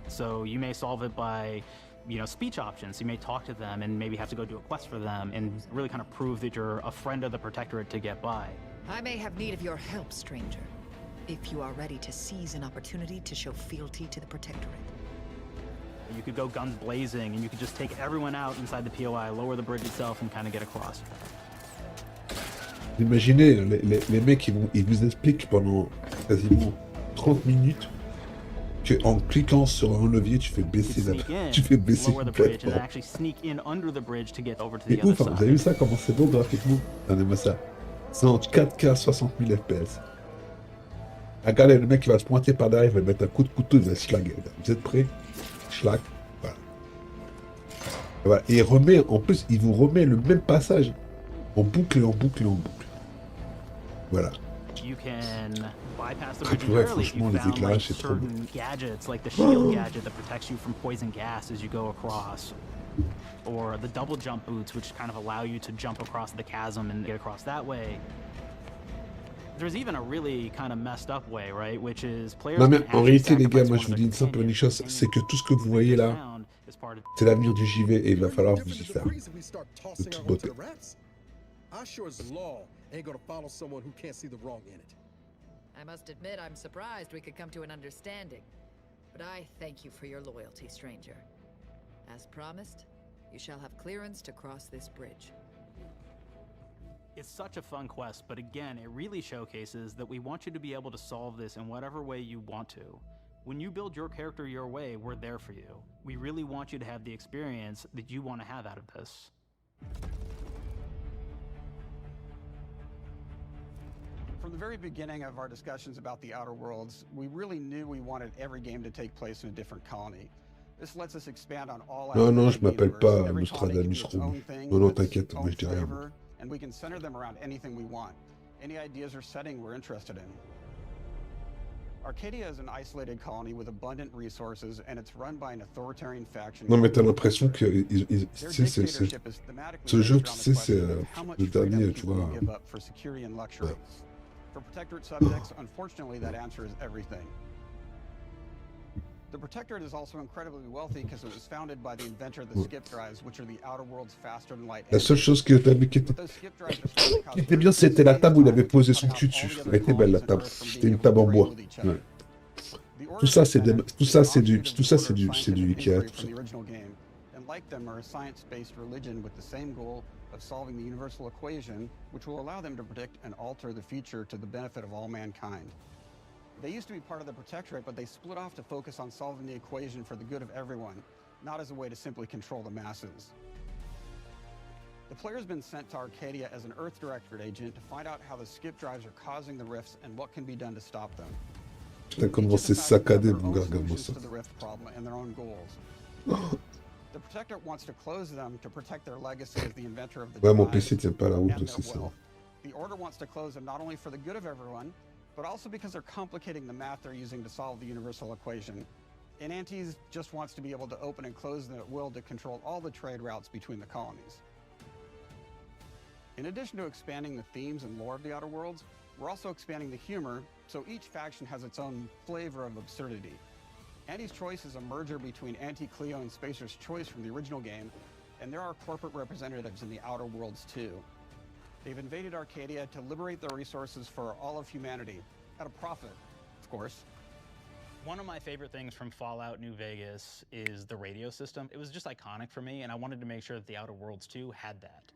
So you may solve it by, you know, speech options. You may talk to them and maybe have to go do a quest for them and really kind of prove that you're a friend of the Protectorate to get by. I may have need of your help, stranger, if you are ready to seize an opportunity to show fealty to the Protectorate. You could go guns blazing and you could just take everyone out inside the POI, lower the bridge itself and kind of get across. Imaginez, les mecs, ils vous expliquent pendant quasiment 30 minutes qu'en cliquant sur un levier, tu fais baisser la plateforme. C'est ouf, hein, vous avez vu ça, comment c'est beau graphiquement? Regardez-moi ça. C'est en 4K 60 000 FPS. Regardez, le mec qui va se pointer par derrière, il va mettre un coup de couteau, il va schlag. Vous êtes prêts? Schlag. Voilà. Voilà. Et il remet, en plus, il vous remet le même passage. En boucle et en boucle et en boucle. Voilà. You can bypass the bridge entirely if you found like certain gadgets, like the shield gadget that protects you from poison gas as you go across, or the double jump boots, which kind of allow you to jump across the chasm and get across that way. There's even a really kind of messed up way, right? Which is players. Non mais en réalité les gars, moi je vous dis une simple unique chose, c'est que tout ce que vous voyez là, c'est l'avenir du JV et il va falloir vous y faire. De toute beauté. I sure as law ain't gonna follow someone who can't see the wrong in it. I must admit I'm surprised we could come to an understanding. But I thank you for your loyalty, stranger. As promised, you shall have clearance to cross this bridge. It's such a fun quest, but again, it really showcases that we want you to be able to solve this in whatever way you want to. When you build your character your way, we're there for you. We really want you to have the experience that you want to have out of this. From the very beginning of our discussions about the Outer Worlds, we really knew we wanted every game to take place in a different colony. This lets us expand on all Non, non, je m'appelle pas Nostradamus Roux. Non, non, t'inquiète, moi je dis rien. And we can center them around anything we want. Any ideas or setting we're interested in. Arcadia is an isolated colony with abundant resources, and it's run by an authoritarian faction. Non, mais t'as l'impression que ce jeu, tu sais, c'est le dernier, tu vois. Give up for security and luxury. For Protectorate subjects, unfortunately, that answer is everything. The Protectorate is also incredibly wealthy because it was founded by the inventor of the skip drives, which are the outer world's faster-than-light. La seule chose qui était bien, c'était la table où il avait posé son cul dessus. Elle était belle, la table. C'était une table en bois. Ouais. Tout ça, c'est du Ikea. Tout ça. And like them are a science-based religion with the same goal of solving the universal equation, which will allow them to predict and alter the future to the benefit of all mankind. They used to be part of the Protectorate, but they split off to focus on solving the equation for the good of everyone, not as a way to simply control the masses. The player's been sent to Arcadia as an Earth Directorate agent to find out how the skip drives are causing the rifts and what can be done to stop them. Putain, comment c'est saccadé, mon gars, regarde-moi ça. The rift problem and their own goals. The Protectorate wants to close them to protect their legacy as the inventor of the Ouais, mon PC tient pas la route, c'est ça. The Order wants to close them not only for the good of everyone, but also because they're complicating the math they're using to solve the universal equation. And Antes just wants to be able to open and close them at will to control all the trade routes between the colonies. In addition to expanding the themes and lore of the Outer Worlds, we're also expanding the humor, so each faction has its own flavor of absurdity. Anti's Choice is a merger between Anti-Cleo and Spacer's Choice from the original game, and there are corporate representatives in the Outer Worlds too. They've invaded Arcadia to liberate the resources for all of humanity, at a profit, of course. One of my favorite things from Fallout New Vegas is the radio system. It was just iconic for me, and I wanted to make sure that the Outer Worlds 2 had that.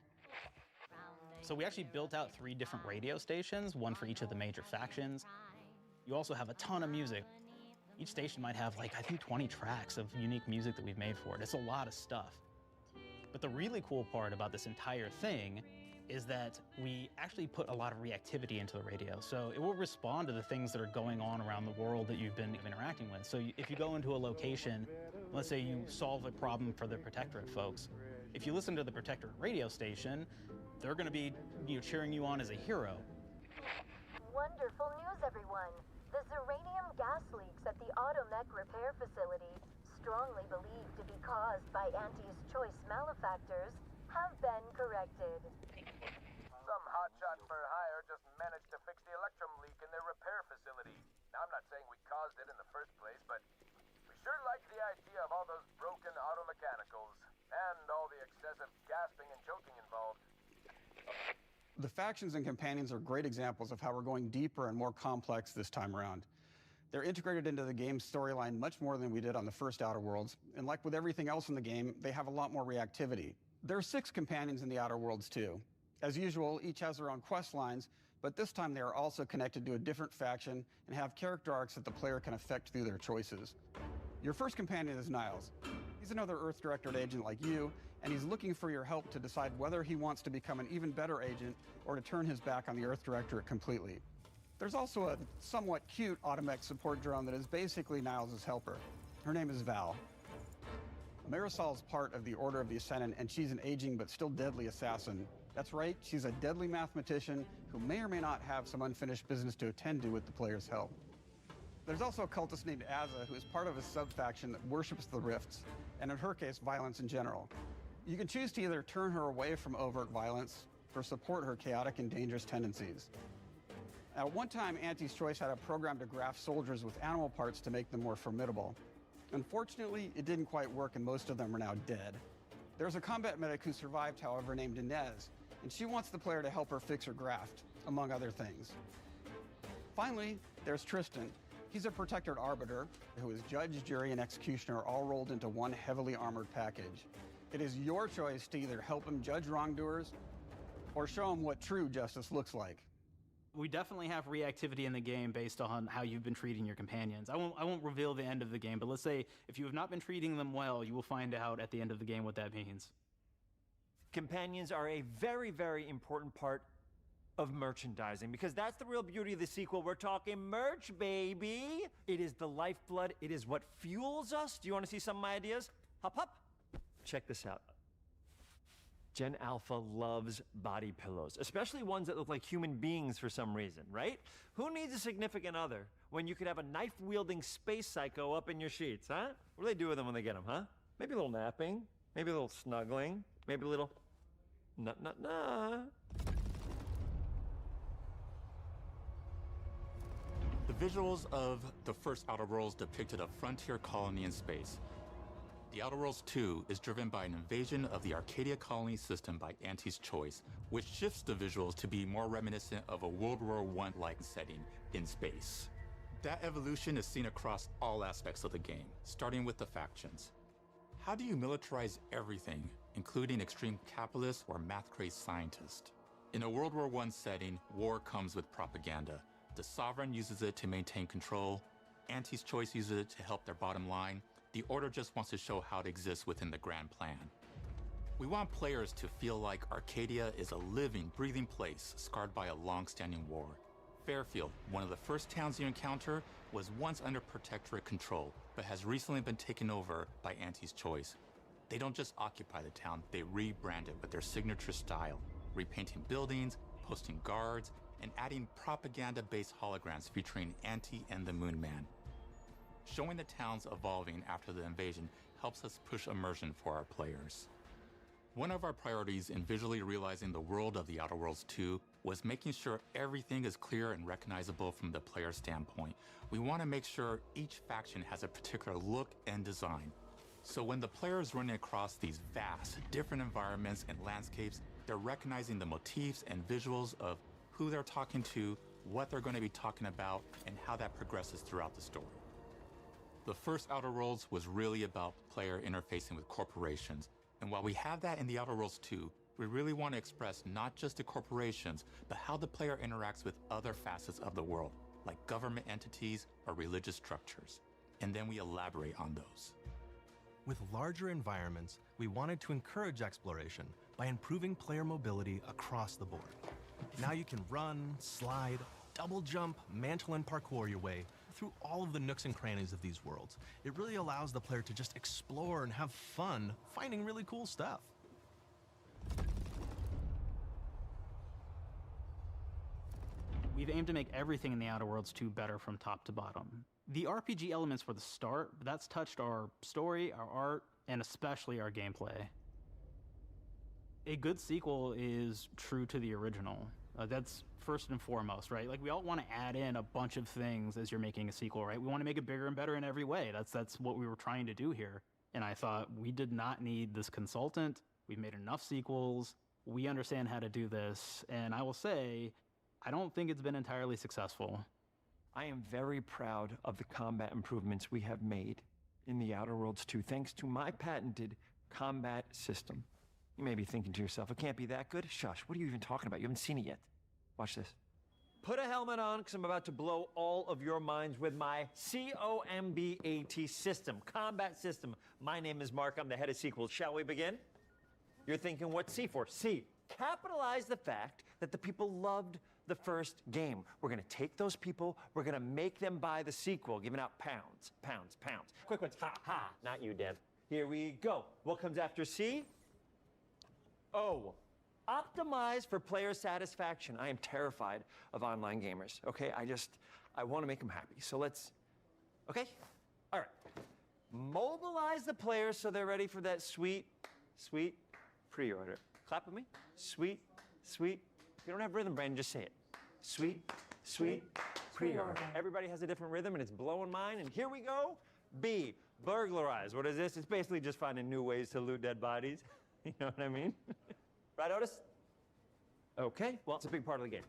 So we actually built out 3 different radio stations, one for each of the major factions. You also have a ton of music. Each station might have, like, I think 20 tracks of unique music that we've made for it. It's a lot of stuff. But the really cool part about this entire thing is that we actually put a lot of reactivity into the radio. So it will respond to the things that are going on around the world that you've been interacting with. So if you go into a location, let's say you solve a problem for the Protectorate folks, if you listen to the Protectorate radio station, they're gonna be cheering you on as a hero. Wonderful news, everyone. The Zeranium gas leaks at the Automech repair facility, strongly believed to be caused by Anti's Choice malefactors, have been corrected. Some hotshot for hire just managed to fix the electrum leak in their repair facility. Now, I'm not saying we caused it in the first place, but we sure like the idea of all those broken automechanicals and all the excessive gasping and choking involved. The factions and companions are great examples of how we're going deeper and more complex this time around. They're integrated into the game's storyline much more than we did on the first Outer Worlds, and like with everything else in the game, they have a lot more reactivity. There are 6 companions in the Outer Worlds too. As usual, each has their own quest lines, but this time they are also connected to a different faction and have character arcs that the player can affect through their choices. Your first companion is Niles. He's another Earth Directorate agent like you, and he's looking for your help to decide whether he wants to become an even better agent or to turn his back on the Earth Directorate completely. There's also a somewhat cute Automech support drone that is basically Niles' helper. Her name is Val. Marisol's part of the Order of the Ascendant, and she's an aging but still deadly assassin. That's right, she's a deadly mathematician who may or may not have some unfinished business to attend to with the player's help. There's also a cultist named Azza, who is part of a sub-faction that worships the rifts, and in her case, violence in general. You can choose to either turn her away from overt violence or support her chaotic and dangerous tendencies. At one time, Anti's Choice had a program to graft soldiers with animal parts to make them more formidable. Unfortunately, it didn't quite work and most of them are now dead. There's a combat medic who survived, however, named Inez, and she wants the player to help her fix her graft, among other things. Finally, there's Tristan. He's a Protectorate Arbiter who is judge, jury, and executioner all rolled into one heavily armored package. It is your choice to either help him judge wrongdoers or show him what true justice looks like. We definitely have reactivity in the game based on how you've been treating your companions. I won't reveal the end of the game, but let's say if you have not been treating them well, you will find out at the end of the game what that means. Companions are a very, very important part of merchandising, because that's the real beauty of the sequel. We're talking merch, baby. It is the lifeblood. It is what fuels us. Do you want to see some of my ideas? Hop, hop. Check this out. Gen Alpha loves body pillows, especially ones that look like human beings for some reason, right? Who needs a significant other when you could have a knife-wielding space psycho up in your sheets, huh? What do they do with them when they get them, huh? Maybe a little napping, maybe a little snuggling, maybe a little nut. The visuals of the first Outer Worlds depicted a frontier colony in space. The Outer Worlds 2 is driven by an invasion of the Arcadia colony system by Auntie's Choice, which shifts the visuals to be more reminiscent of a World War I-like setting in space. That evolution is seen across all aspects of the game, starting with the factions. How do you militarize everything, including extreme capitalists or math-crazed scientists? In a World War I setting, war comes with propaganda. The Sovereign uses it to maintain control, Auntie's Choice uses it to help their bottom line, the Order just wants to show how it exists within the grand plan. We want players to feel like Arcadia is a living, breathing place scarred by a long-standing war. Fairfield, one of the first towns you encounter, was once under Protectorate control, but has recently been taken over by Auntie's Choice. They don't just occupy the town, they rebrand it with their signature style, repainting buildings, posting guards, and adding propaganda-based holograms featuring Auntie and the Moon Man. Showing the towns evolving after the invasion helps us push immersion for our players. One of our priorities in visually realizing the world of the Outer Worlds 2 was making sure everything is clear and recognizable from the player standpoint. We want to make sure each faction has a particular look and design. So when the player is running across these vast, different environments and landscapes, they're recognizing the motifs and visuals of who they're talking to, what they're going to be talking about, and how that progresses throughout the story. The first Outer Worlds was really about player interfacing with corporations. And while we have that in the Outer Worlds 2, we really want to express not just the corporations, but how the player interacts with other facets of the world, like government entities or religious structures. And then we elaborate on those. With larger environments, we wanted to encourage exploration by improving player mobility across the board. Now you can run, slide, double jump, mantle and parkour your way through all of the nooks and crannies of these worlds. It really allows the player to just explore and have fun finding really cool stuff. We've aimed to make everything in the Outer Worlds 2 better from top to bottom. The RPG elements were the start, but that's touched our story, our art, and especially our gameplay. A good sequel is true to the original. That's first and foremost, right? Like, we all want to add in a bunch of things as you're making a sequel, right? We want to make it bigger and better in every way. That's what we were trying to do here. And I thought, we did not need this consultant. We've made enough sequels. We understand how to do this. And I will say, I don't think it's been entirely successful. I am very proud of the combat improvements we have made in the Outer Worlds 2, thanks to my patented combat system. You may be thinking to yourself, it can't be that good. Shush, what are you even talking about? You haven't seen it yet. Watch this. Put a helmet on, because I'm about to blow all of your minds with my COMBAT system, combat system. My name is Mark, I'm the head of sequels. Shall we begin? You're thinking, what's C for? C, capitalize the fact that the people loved the first game. We're gonna take those people, we're gonna make them buy the sequel, giving out pounds, pounds, pounds. Quick ones, ha, ha, not you, Dev. Here we go. What comes after C? O, optimize for player satisfaction. I am terrified of online gamers, okay? I wanna make them happy, so let's, okay? All right. Mobilize the players so they're ready for that sweet, sweet pre-order. Clap with me. Sweet, sweet. If you don't have rhythm, Brandon, just say it. Sweet, sweet pre-order. Everybody has a different rhythm, and it's blowing mine, and here we go. B, burglarize. What is this? It's basically just finding new ways to loot dead bodies. You know what I mean? Right, Otis? Okay, well, it's a big part of the game.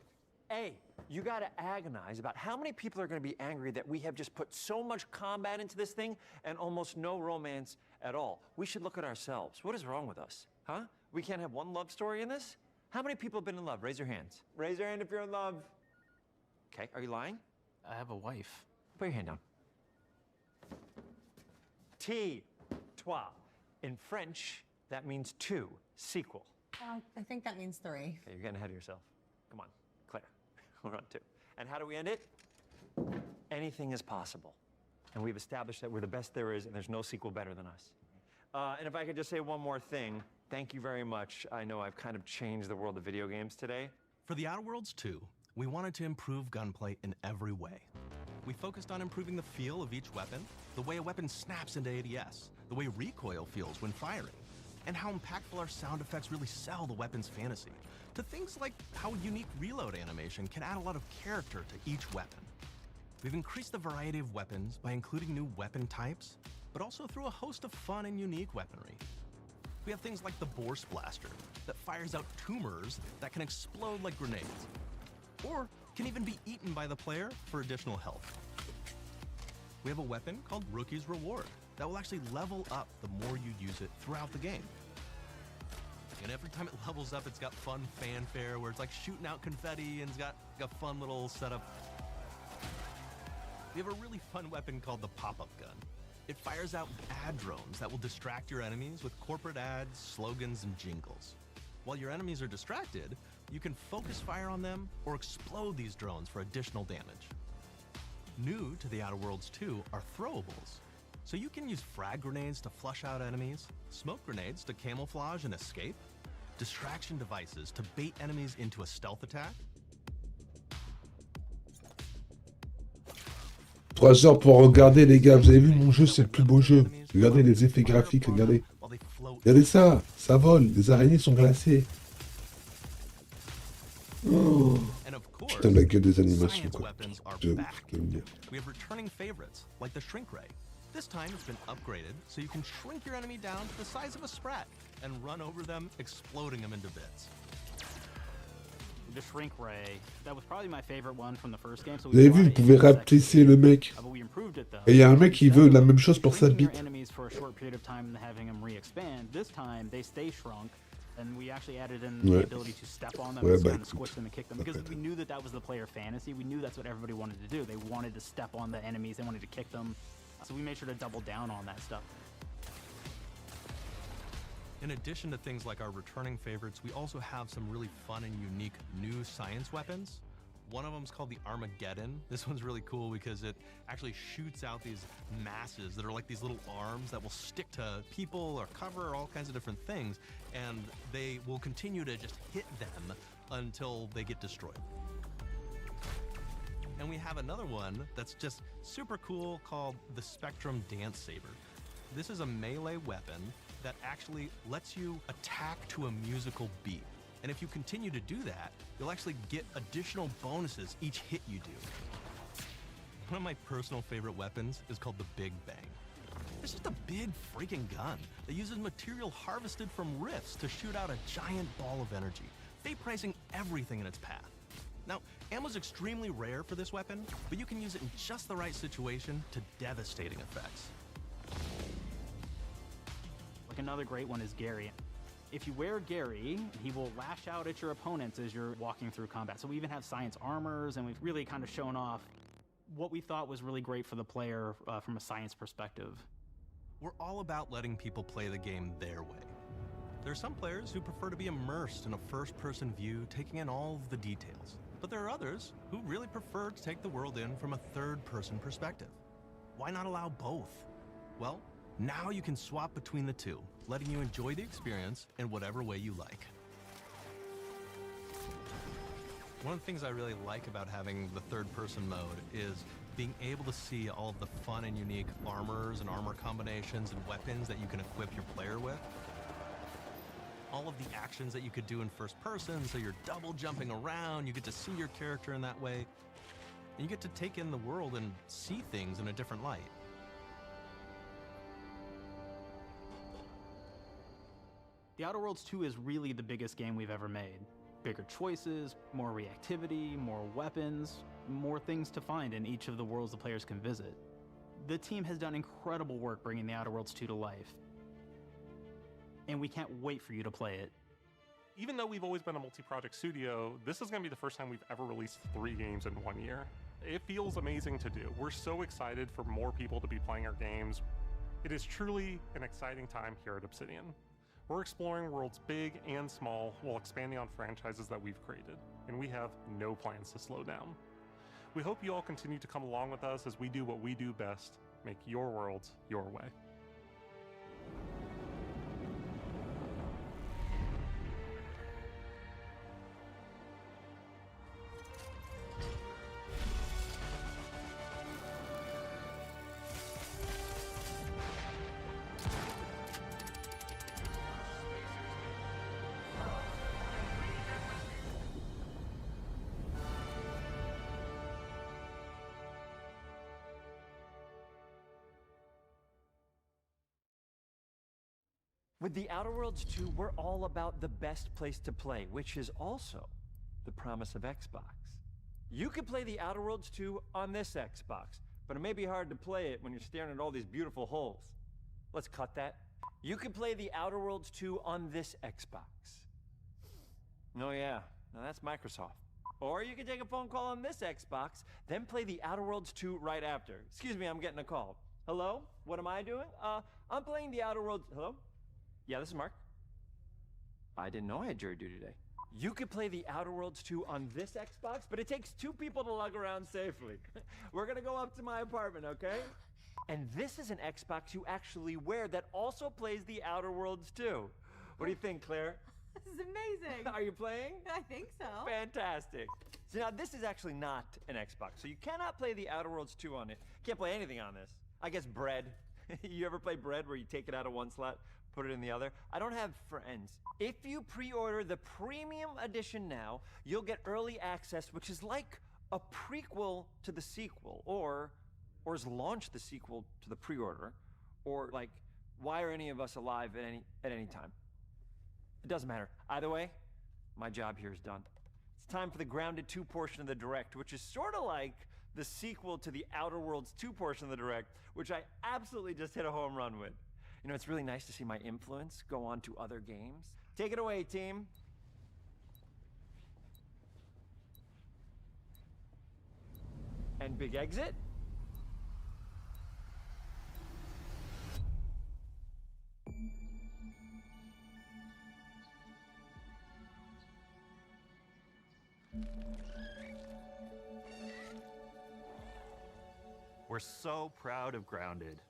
A, you gotta agonize about how many people are gonna be angry that we have just put so much combat into this thing and almost no romance at all. We should look at ourselves. What is wrong with us, huh? We can't have one love story in this? How many people have been in love? Raise your hands. Raise your hand if you're in love. Okay, are you lying? I have a wife. Put your hand down. T, trois. In French, that means two, sequel. I think that means 3. Okay, you're getting ahead of yourself. Come on, Claire, we're on 2. And how do we end it? Anything is possible. And we've established that we're the best there is, and there's no sequel better than us. And if I could just say one more thing, thank you very much. I know I've kind of changed the world of video games today. For the Outer Worlds 2, we wanted to improve gunplay in every way. we focused on improving the feel of each weapon, the way a weapon snaps into ADS, the way recoil feels when firing, and how impactful our sound effects really sell the weapon's fantasy, to things like how a unique reload animation can add a lot of character to each weapon. We've increased the variety of weapons by including new weapon types, but also through a host of fun and unique weaponry. We have things like the Bourse Blaster that fires out tumors that can explode like grenades, or can even be eaten by the player for additional health. We have a weapon called Rookie's Reward that will actually level up the more you use it throughout the game. And every time it levels up, it's got fun fanfare where it's like shooting out confetti and it's got a fun little setup. We have a really fun weapon called the Pop-Up Gun. It fires out ad drones that will distract your enemies with corporate ads, slogans, and jingles. While your enemies are distracted, you can focus fire on them or explode these drones for additional damage. New to the Outer Worlds 2 are throwables. So you can use frag grenades to flush out enemies, smoke grenades to camouflage and escape, distraction devices to bait enemies into a stealth attack. 3 heures pour regarder, les gars. Vous avez vu, mon jeu, c'est le plus beau jeu. Regardez les effets graphiques, regardez. Regardez ça, ça vole. Les araignées sont glacées. Oh. Putain, la gueule des animations, quoi. J'aime bien. We have returning favorites, like the Shrink Ray. This time it's been upgraded, so you can shrink your enemy down to the size of a sprat and run over them, exploding them into bits. The Shrink Ray, that was probably my favorite one from the first game. So Vous avez vu, vous pouvez rapetisser le mec. Et il y a un mec qui veut la même chose pour sa bite. Enemies for a short period of time and having them re-expand. This time they stay shrunk, and we actually added in the ability to step on them and kind of squish them and kick them because we knew that that was the player fantasy. We knew that's what everybody wanted to do. They wanted to step on the enemies. They wanted to kick them. So we made sure to double down on that stuff. In addition to things like our returning favorites, we also have some really fun and unique new science weapons. One of them is called the Armageddon. This one's really cool because it actually shoots out these masses that are like these little arms that will stick to people or cover or all kinds of different things, and they will continue to just hit them until they get destroyed. And we have another one that's just super cool called the Spectrum Dance Saber. This is a melee weapon that actually lets you attack to a musical beat. And if you continue to do that, you'll actually get additional bonuses each hit you do. One of my personal favorite weapons is called the Big Bang. It's just a big freaking gun that uses material harvested from rifts to shoot out a giant ball of energy, vaporizing everything in its path. Now, ammo's extremely rare for this weapon, but you can use it in just the right situation to devastating effects. Like another great one is Gary. If you wear Gary, he will lash out at your opponents as you're walking through combat. So we even have science armors, and we've really kind of shown off what we thought was really great for the player from a science perspective. We're all about letting people play the game their way. There are some players who prefer to be immersed in a first-person view, taking in all of the details. But there are others who really prefer to take the world in from a third-person perspective. Why not allow both? Well, now you can swap between the two, letting you enjoy the experience in whatever way you like. One of the things I really like about having the third-person mode is being able to see all of the fun and unique armors and armor combinations and weapons that you can equip your player with. All of the actions that you could do in first person, so you're double jumping around, you get to see your character in that way, and you get to take in the world and see things in a different light. The Outer Worlds 2 is really the biggest game we've ever made. Bigger choices, more reactivity, more weapons, more things to find in each of the worlds the players can visit. The team has done incredible work bringing the Outer Worlds 2 to life, and we can't wait for you to play it. Even though we've always been a multi-project studio, this is going to be the first time we've ever released 3 games in 1 year. It feels amazing to do. We're so excited for more people to be playing our games. It is truly an exciting time here at Obsidian. We're exploring worlds big and small while expanding on franchises that we've created, and we have no plans to slow down. We hope you all continue to come along with us as we do what we do best, make your worlds your way. With the Outer Worlds 2, we're all about the best place to play, which is also the promise of Xbox. You can play the Outer Worlds 2 on this Xbox, but it may be hard to play it when you're staring at all these beautiful holes. Let's cut that. You can play the Outer Worlds 2 on this Xbox. Oh yeah, now that's Microsoft. Or you can take a phone call on this Xbox, then play the Outer Worlds 2 right after. Excuse me, I'm getting a call. Hello? What am I doing? I'm playing the Outer Worlds. Hello? Yeah, this is Mark. I didn't know I had jury duty today. You could play the Outer Worlds 2 on this Xbox, but it takes 2 people to lug around safely. We're gonna go up to my apartment, okay? And this is an Xbox you actually wear that also plays the Outer Worlds 2. What do you think, Claire? This is amazing. Are you playing? I think so. Fantastic. So now this is actually not an Xbox, so you cannot play the Outer Worlds 2 on it. Can't play anything on this. I guess Bread. You ever play Bread where you take it out of one slot, put it in the other? I don't have friends. If you pre-order the premium edition now, you'll get early access, which is like a prequel to the sequel, or has launched the sequel to the pre-order, or like, why are any of us alive at any time? It doesn't matter. Either way, my job here is done. It's time for the Grounded 2 portion of the Direct, which is sort of like the sequel to the Outer Worlds 2 portion of the Direct, which I absolutely just hit a home run with. You know, it's really nice to see my influence go on to other games. Take it away, team. And big exit. We're so proud of Grounded.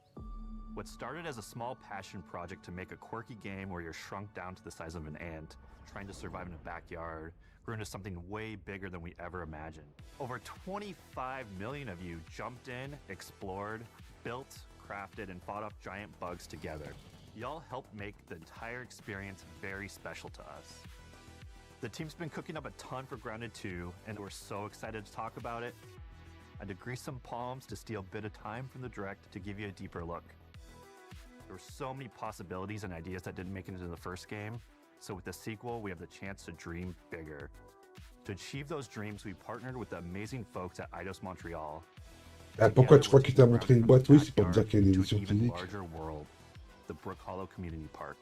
What started as a small passion project to make a quirky game where you're shrunk down to the size of an ant, trying to survive in a backyard, grew into something way bigger than we ever imagined. Over 25 million of you jumped in, explored, built, crafted, and fought off giant bugs together. Y'all helped make the entire experience very special to us. The team's been cooking up a ton for Grounded 2, and we're so excited to talk about it. I had to grease some palms to steal a bit of time from the Direct to give you a deeper look. There were so many possibilities and ideas that didn't make it into the first game, so with the sequel, we have the chance to dream bigger. To achieve those dreams, we partnered with the amazing folks at Eidos Montreal. Ah, pourquoi tu crois qu'il t'a montré une boîte? Oui, c'est pour me dire qu'il y a une édition To an even physique. larger world, the Brook Hollow Community Park.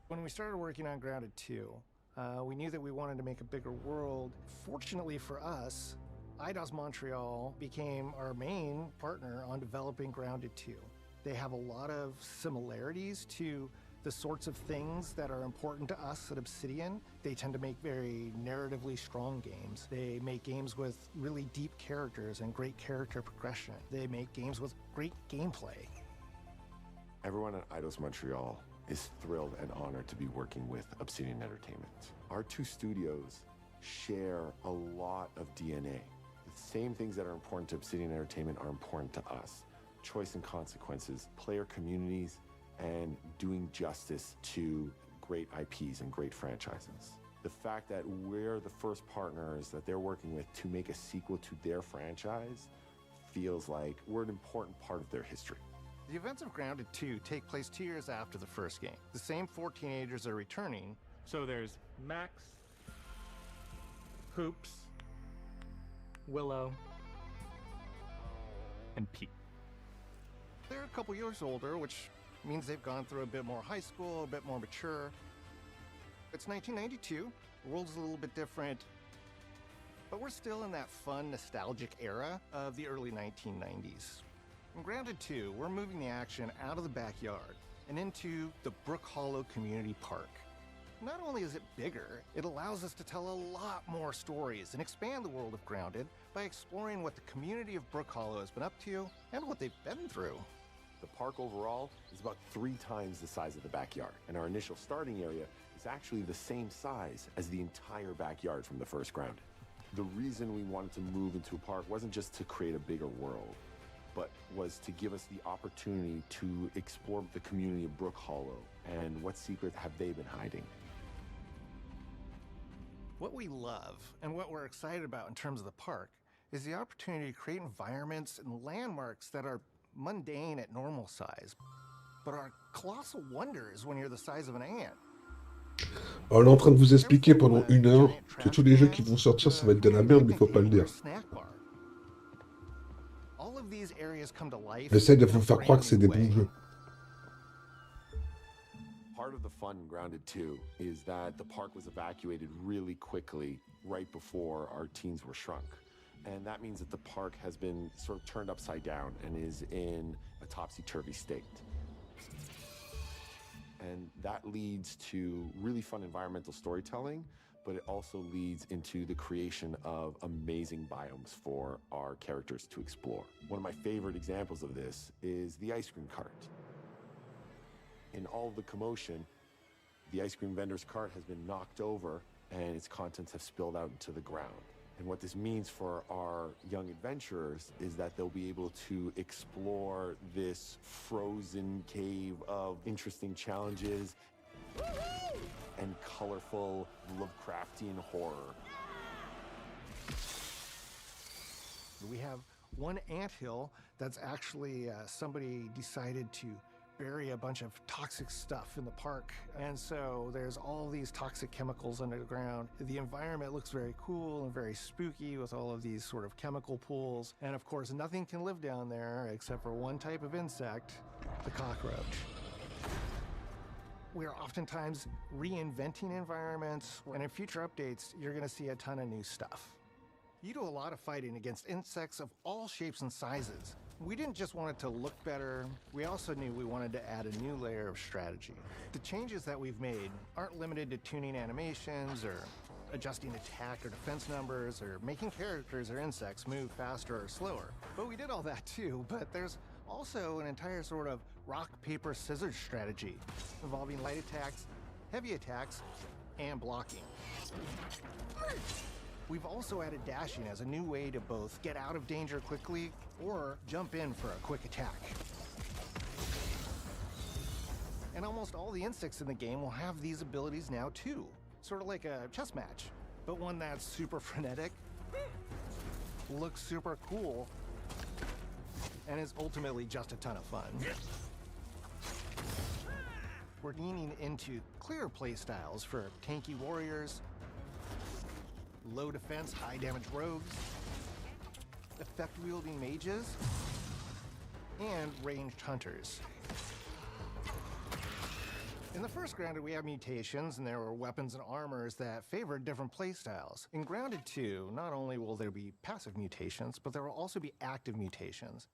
When we started working on Grounded 2, we knew that we wanted to make a bigger world. Fortunately for us, Eidos Montreal became our main partner on developing Grounded 2. They have a lot of similarities to the sorts of things that are important to us at Obsidian. They tend to make very narratively strong games. They make games with really deep characters and great character progression. They make games with great gameplay. Everyone at Eidos Montreal is thrilled and honored to be working with Obsidian Entertainment. Our two studios share a lot of DNA. The same things that are important to Obsidian Entertainment are important to us. Choice and consequences, player communities, and doing justice to great IPs and great franchises. The fact that we're the first partners that they're working with to make a sequel to their franchise feels like we're an important part of their history. The events of Grounded 2 take place 2 years after the first game. The same 4 teenagers are returning. So there's Max, Hoops, Willow, and Pete. They're a couple years older, which means they've gone through a bit more high school, a bit more mature. It's 1992, the world's a little bit different, but we're still in that fun, nostalgic era of the early 1990s. In Grounded 2, we're moving the action out of the backyard and into the Brook Hollow Community Park. Not only is it bigger, it allows us to tell a lot more stories and expand the world of Grounded by exploring what the community of Brook Hollow has been up to and what they've been through. The park overall is about 3 times the size of the backyard, and our initial starting area is actually the same size as the entire backyard from the first Grounded. The reason we wanted to move into a park wasn't just to create a bigger world, but was to give us the opportunity to explore the community of Brook Hollow and what secrets have they been hiding. What we love and what we're excited about in terms of the park is the opportunity to create environments and landmarks that are mundane at normal size, but are colossal wonders when you're the size of an ant. Alors, elle est en train de vous expliquer pendant 1 heure que tous les jeux qui vont sortir, ça va être de la merde, mais faut pas le dire. All of these areas come to life. Elle essaie de vous faire croire que c'est des bons jeux. Part of the fun in Grounded 2 is that the park was evacuated really quickly right before our teens were shrunk. And that means that the park has been sort of turned upside down and is in a topsy-turvy state. And that leads to really fun environmental storytelling, but it also leads into the creation of amazing biomes for our characters to explore. One of my favorite examples of this is the ice cream cart. In all of the commotion, the ice cream vendor's cart has been knocked over and its contents have spilled out into the ground. And what this means for our young adventurers is that they'll be able to explore this frozen cave of interesting challenges and colorful Lovecraftian horror. We have one anthill that's actually somebody decided to bury a bunch of toxic stuff in the park, and so there's all these toxic chemicals under the ground. The environment looks very cool and very spooky with all of these sort of chemical pools, and of course nothing can live down there except for one type of insect, the cockroach. We are oftentimes reinventing environments, and in future updates you're going to see a ton of new stuff. You do a lot of fighting against insects of all shapes and sizes. We didn't just want it to look better, we also knew we wanted to add a new layer of strategy. The changes that we've made aren't limited to tuning animations or adjusting attack or defense numbers or making characters or insects move faster or slower. But we did all that too, but there's also an entire sort of rock, paper, scissors strategy involving light attacks, heavy attacks, and blocking. We've also added dashing as a new way to both get out of danger quickly or jump in for a quick attack. And almost all the insects in the game will have these abilities now too. Sort of like a chess match, but one that's super frenetic, looks super cool, and is ultimately just a ton of fun. We're leaning into clear playstyles for tanky warriors, low defense, high damage rogues, effect-wielding mages, and ranged hunters. In the first Grounded, we have mutations, and there were weapons and armors that favored different playstyles. In Grounded 2, not only will there be passive mutations, but there will also be active mutations.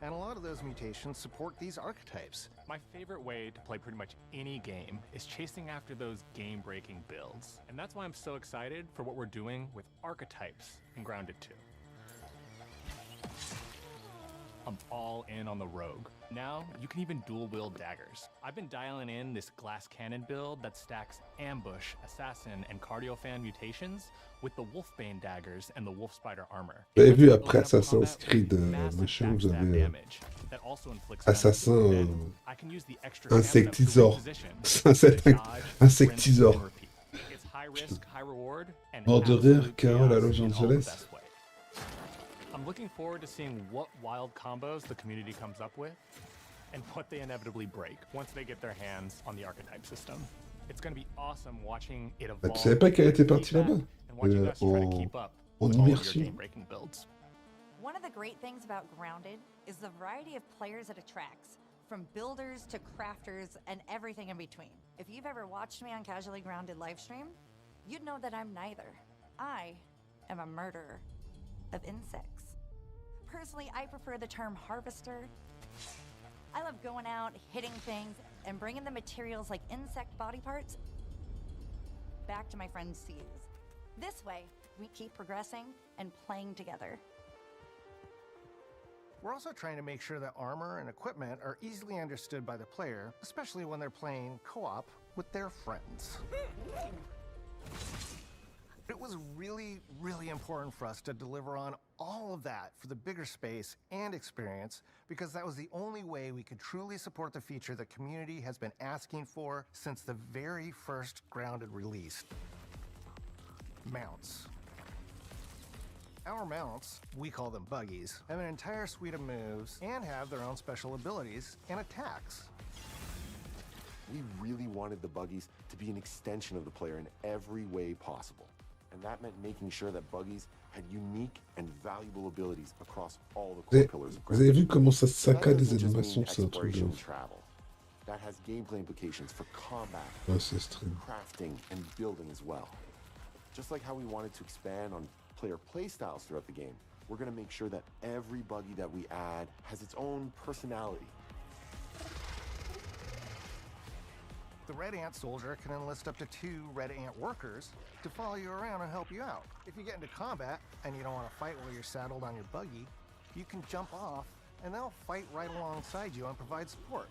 And a lot of those mutations support these archetypes. My favorite way to play pretty much any game is chasing after those game-breaking builds. And that's why I'm so excited for what we're doing with archetypes in Grounded 2. I'm all in on the rogue. Now, you can even dual-wield daggers. I've been dialing in this glass cannon build that stacks ambush, assassin, and cardiofan mutations with the wolfbane daggers and the wolf spider armor. Vous avez vu après Assassin's Creed machin, vous avez Assassin Insectisor. Insectisor. Mort de rire, Carole à Los Angeles. I'm looking forward to seeing what wild combos the community comes up with and what they inevitably break once they get their hands on the archetype system. It's going to be awesome watching it evolve. Tu savais pas qu'elle était partie là-bas en immersion. One of the great things about Grounded is the variety of players it attracts, from builders to crafters and everything in between. If you've ever watched me on Casually Grounded livestream, you'd know that I'm neither. I am a murderer of insects. Personally, I prefer the term harvester. I love going out, hitting things, and bringing the materials like insect body parts back to my friends to use. This way, we keep progressing and playing together. We're also trying to make sure that armor and equipment are easily understood by the player, especially when they're playing co-op with their friends. It was really, really important for us to deliver on all of that for the bigger space and experience, because that was the only way we could truly support the feature the community has been asking for since the very first Grounded release. Mounts. Our mounts, we call them buggies, have an entire suite of moves and have their own special abilities and attacks. We really wanted the buggies to be an extension of the player in every way possible. And that meant making sure that buggies had unique and valuable abilities across all the core pillars of Vous avez vu comment ça So that saccade les doesn't just mean animations, c'est un truc de exploration and ouf. travel. That has gameplay implications for combat, Ouais, c'est stream. crafting, and building as well. Just like how we wanted to expand on player playstyles throughout the game, we're going to make sure that every buggy that we add has its own personality. The Red Ant Soldier can enlist up to 2 Red Ant workers to follow you around and help you out. If you get into combat and you don't want to fight while you're saddled on your buggy, you can jump off and they'll fight right alongside you and provide support.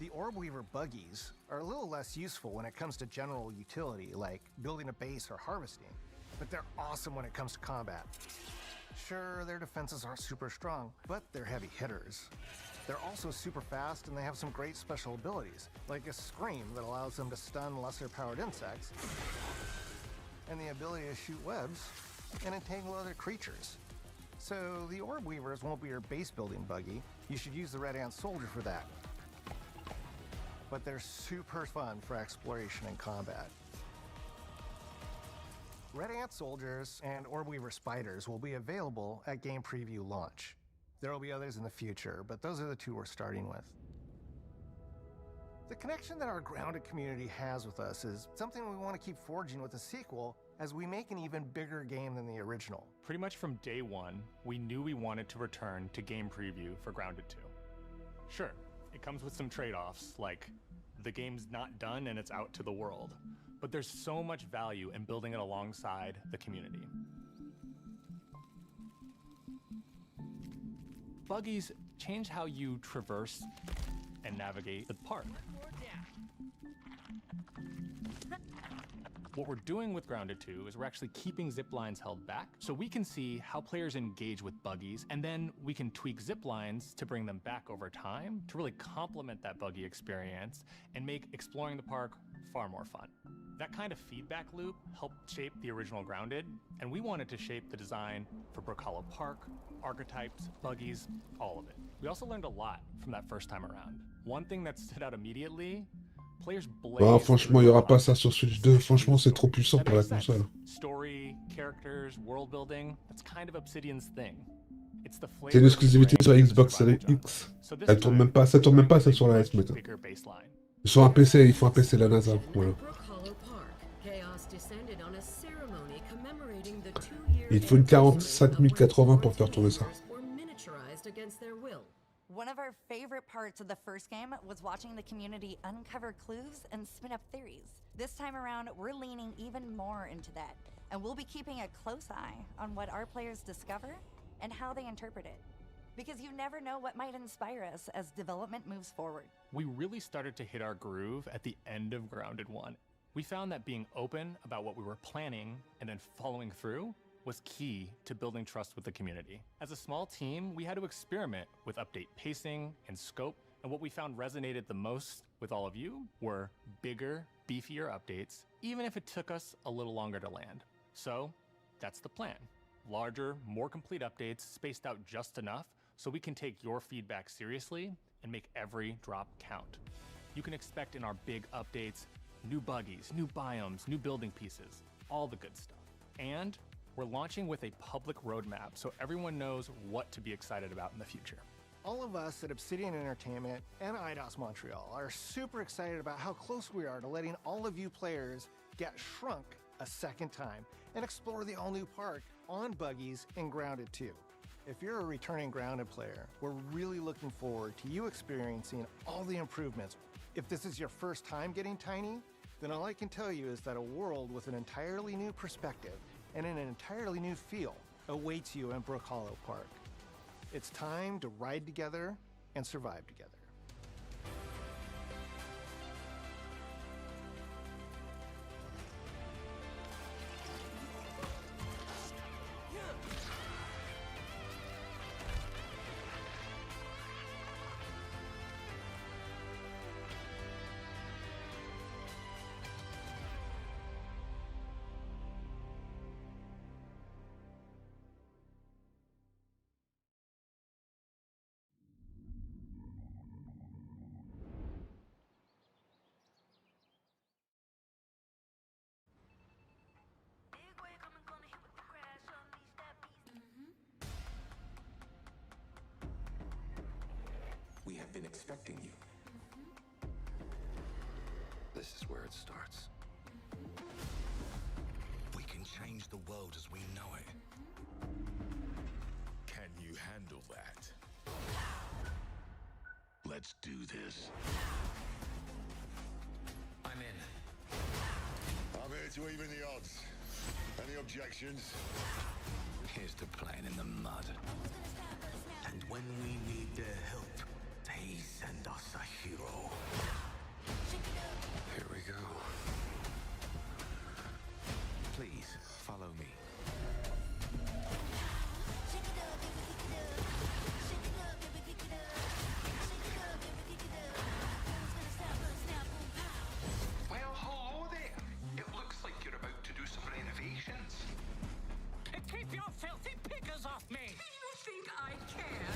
The Orb Weaver buggies are a little less useful when it comes to general utility, like building a base or harvesting, but they're awesome when it comes to combat. Sure, their defenses aren't super strong, but they're heavy hitters. They're also super fast and they have some great special abilities, like a scream that allows them to stun lesser-powered insects, and the ability to shoot webs and entangle other creatures. So the Orb Weavers won't be your base-building buggy. You should use the Red Ant Soldier for that. But they're super fun for exploration and combat. Red Ant Soldiers and Orb Weaver Spiders will be available at Game Preview launch. There will be others in the future, but those are the 2 we're starting with. The connection that our Grounded community has with us is something we want to keep forging with the sequel as we make an even bigger game than the original. Pretty much from day one, we knew we wanted to return to Game Preview for Grounded 2. Sure, it comes with some trade-offs, like the game's not done and it's out to the world, but there's so much value in building it alongside the community. Buggies change how you traverse and navigate the park. What we're doing with Grounded 2 is we're actually keeping zip lines held back so we can see how players engage with buggies, and then we can tweak zip lines to bring them back over time to really complement that buggy experience and make exploring the park far more fun. That kind of feedback loop helped shape the original Grounded, and we wanted to shape the design for Brook Hollow Park, archetypes, buggies, all of it. We also learned a lot from that first time around. One thing that stood out immediately, players Ah, franchement, il n'y aura pas ça sur Switch 2. Franchement, c'est trop puissant pour la console. Story, characters, world building, that's kind of Obsidian's thing. It's the C'est une exclusivité sur la Xbox Series X. Elle tourne même pas, ça tourne même pas ça sur la S maintenant. Sur un PC, il faut un PC la NASA. Voilà. Il te faut une 45 080 pour faire tourner ça. One of our favorite parts of the first game was watching the community uncover clues and spin up theories. This time around, we're leaning even more into that, and we'll be keeping a close eye on what our players discover and how they interpret it. Because you never know what might inspire us as development moves forward. We really started to hit our groove at the end of Grounded 1. We found that being open about what we were planning and then following through was key to building trust with the community. As a small team, we had to experiment with update pacing and scope, and what we found resonated the most with all of you were bigger, beefier updates, even if it took us a little longer to land. So that's the plan. Larger, more complete updates spaced out just enough so we can take your feedback seriously and make every drop count. You can expect in our big updates, new buggies, new biomes, new building pieces, all the good stuff. And we're launching with a public roadmap so everyone knows what to be excited about in the future. All of us at Obsidian Entertainment and IDOS Montreal are super excited about how close we are to letting all of you players get shrunk a second time and explore the all-new park on buggies in Grounded 2. If you're a returning Grounded player, we're really looking forward to you experiencing all the improvements. If this is your first time getting Tiny, then all I can tell you is that a world with an entirely new perspective and an entirely new feel awaits you in Brook Hollow Park. It's time to ride together and survive together. have been expecting you. This is where it starts. We can change the world as we know it. Can you handle that? Let's do this. I'm in. I'm here to even the odds. Any objections? Here's to playing in the mud. And when we need their help, they send us a hero. Here we go. Please, follow me. Well, hello there. It looks like you're about to do some renovations. Keep your filthy pickers off me! You think I care?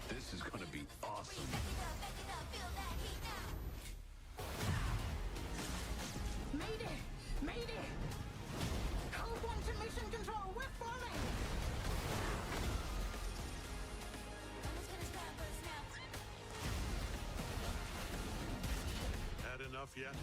This is gonna be awesome. Mayday! Mayday! Code 1 to mission control, we're falling! Had enough yet?